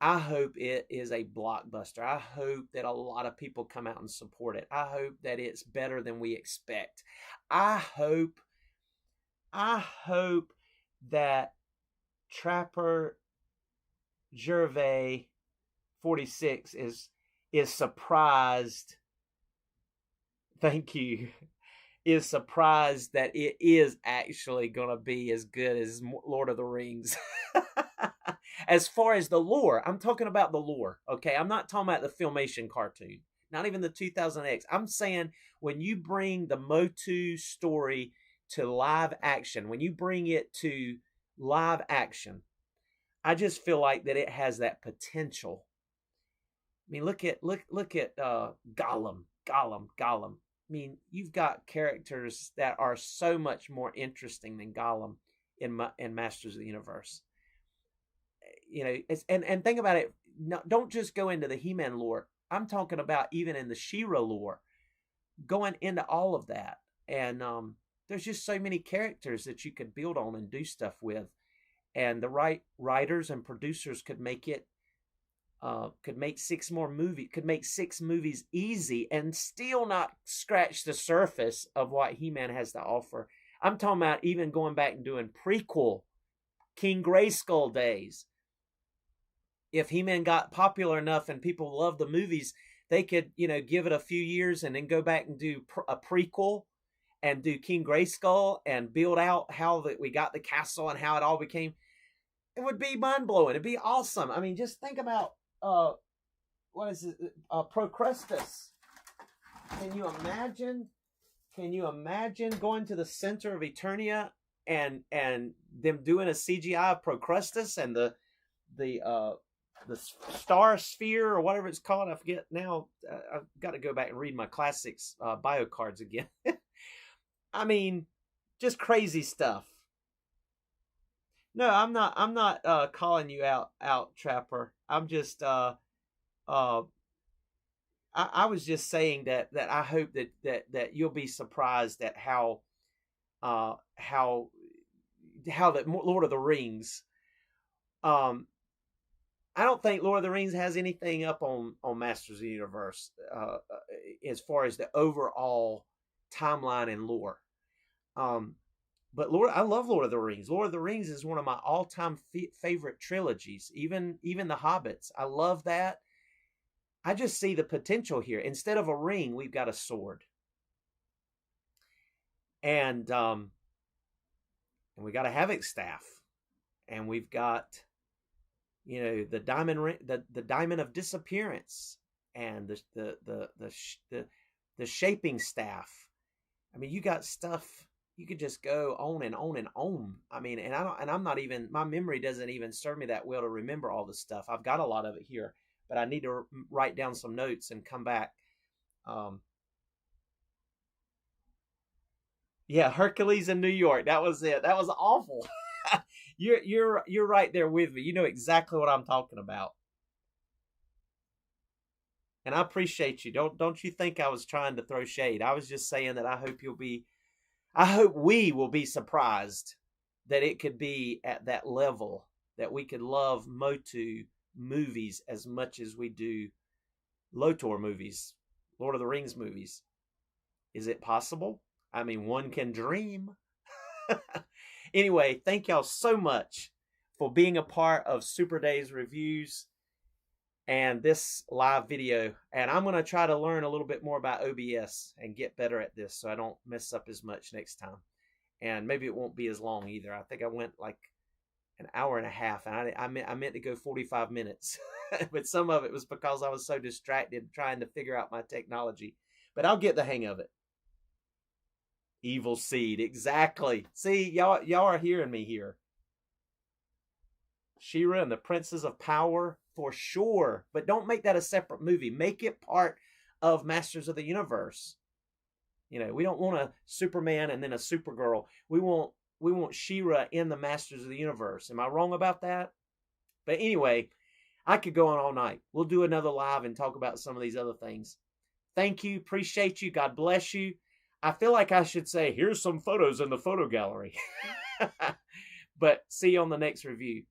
I hope it is a blockbuster. I hope that a lot of people come out and support it. I hope that it's better than we expect. I hope that Trapper Gervais 46 is surprised. Thank you. is surprised that it is actually going to be as good as Lord of the Rings. As far as the lore, I'm talking about the lore, okay? I'm not talking about the Filmation cartoon, not even the 2000X. I'm saying when you bring the MOTU story to live action, when you bring it to live action, I just feel like that it has that potential. I mean, look at Gollum. I mean, you've got characters that are so much more interesting than Gollum in Masters of the Universe. You know, and think about it. No, don't just go into the He-Man lore. I'm talking about even in the She-Ra lore, going into all of that. And there's just so many characters that you could build on and do stuff with. And the right writers and producers could make it, could make six movies easy and still not scratch the surface of what He-Man has to offer. I'm talking about even going back and doing prequel King Grayskull days. If He-Man got popular enough and people loved the movies, they could, you know, give it a few years and then go back and do a prequel and do King Grayskull and build out how that we got the castle and how it all became. It would be mind-blowing. It'd be awesome. I mean, just think about, what is it? Procrustes. Can you imagine? Can you imagine going to the center of Eternia and them doing a CGI of Procrustes and the star sphere or whatever it's called? I forget now. I've got to go back and read my classics bio cards again. I mean, just crazy stuff. No, I'm not calling you out, Trapper. I'm just I was just saying that I hope that you'll be surprised at how that Lord of the Rings. I don't think Lord of the Rings has anything up on Masters of the Universe as far as the overall timeline and lore. But I love Lord of the Rings. Lord of the Rings is one of my all-time favorite trilogies. Even the Hobbits, I love that. I just see the potential here. Instead of a ring, we've got a sword, and we got a Havoc staff, and we've got, you know, the diamond ring, the diamond of disappearance, and the shaping staff. I mean, you got stuff. You could just go on and on and on. I mean, I'm not even, my memory doesn't even serve me that well to remember all the stuff. I've got a lot of it here, but I need to write down some notes and come back. Yeah, Hercules in New York. That was it. That was awful. You're right there with me. You know exactly what I'm talking about. And I appreciate you. Don't you think I was trying to throw shade. I was just saying that I hope we will be surprised that it could be at that level, that we could love MOTU movies as much as we do LOTOR movies, Lord of the Rings movies. Is it possible? I mean, one can dream. Anyway, thank y'all so much for being a part of Super Days Reviews and this live video. And I'm going to try to learn a little bit more about OBS and get better at this so I don't mess up as much next time. And maybe it won't be as long either. I think I went like an hour and a half, and I meant to go 45 minutes. But some of it was because I was so distracted trying to figure out my technology. But I'll get the hang of it. Evil Seed, exactly. See, y'all are hearing me here. She-Ra and the Princes of Power, for sure. But don't make that a separate movie. Make it part of Masters of the Universe. You know, we don't want a Superman and then a Supergirl. We want She-Ra in the Masters of the Universe. Am I wrong about that? But anyway, I could go on all night. We'll do another live and talk about some of these other things. Thank you. Appreciate you. God bless you. I feel like I should say, here's some photos in the photo gallery. But see you on the next review.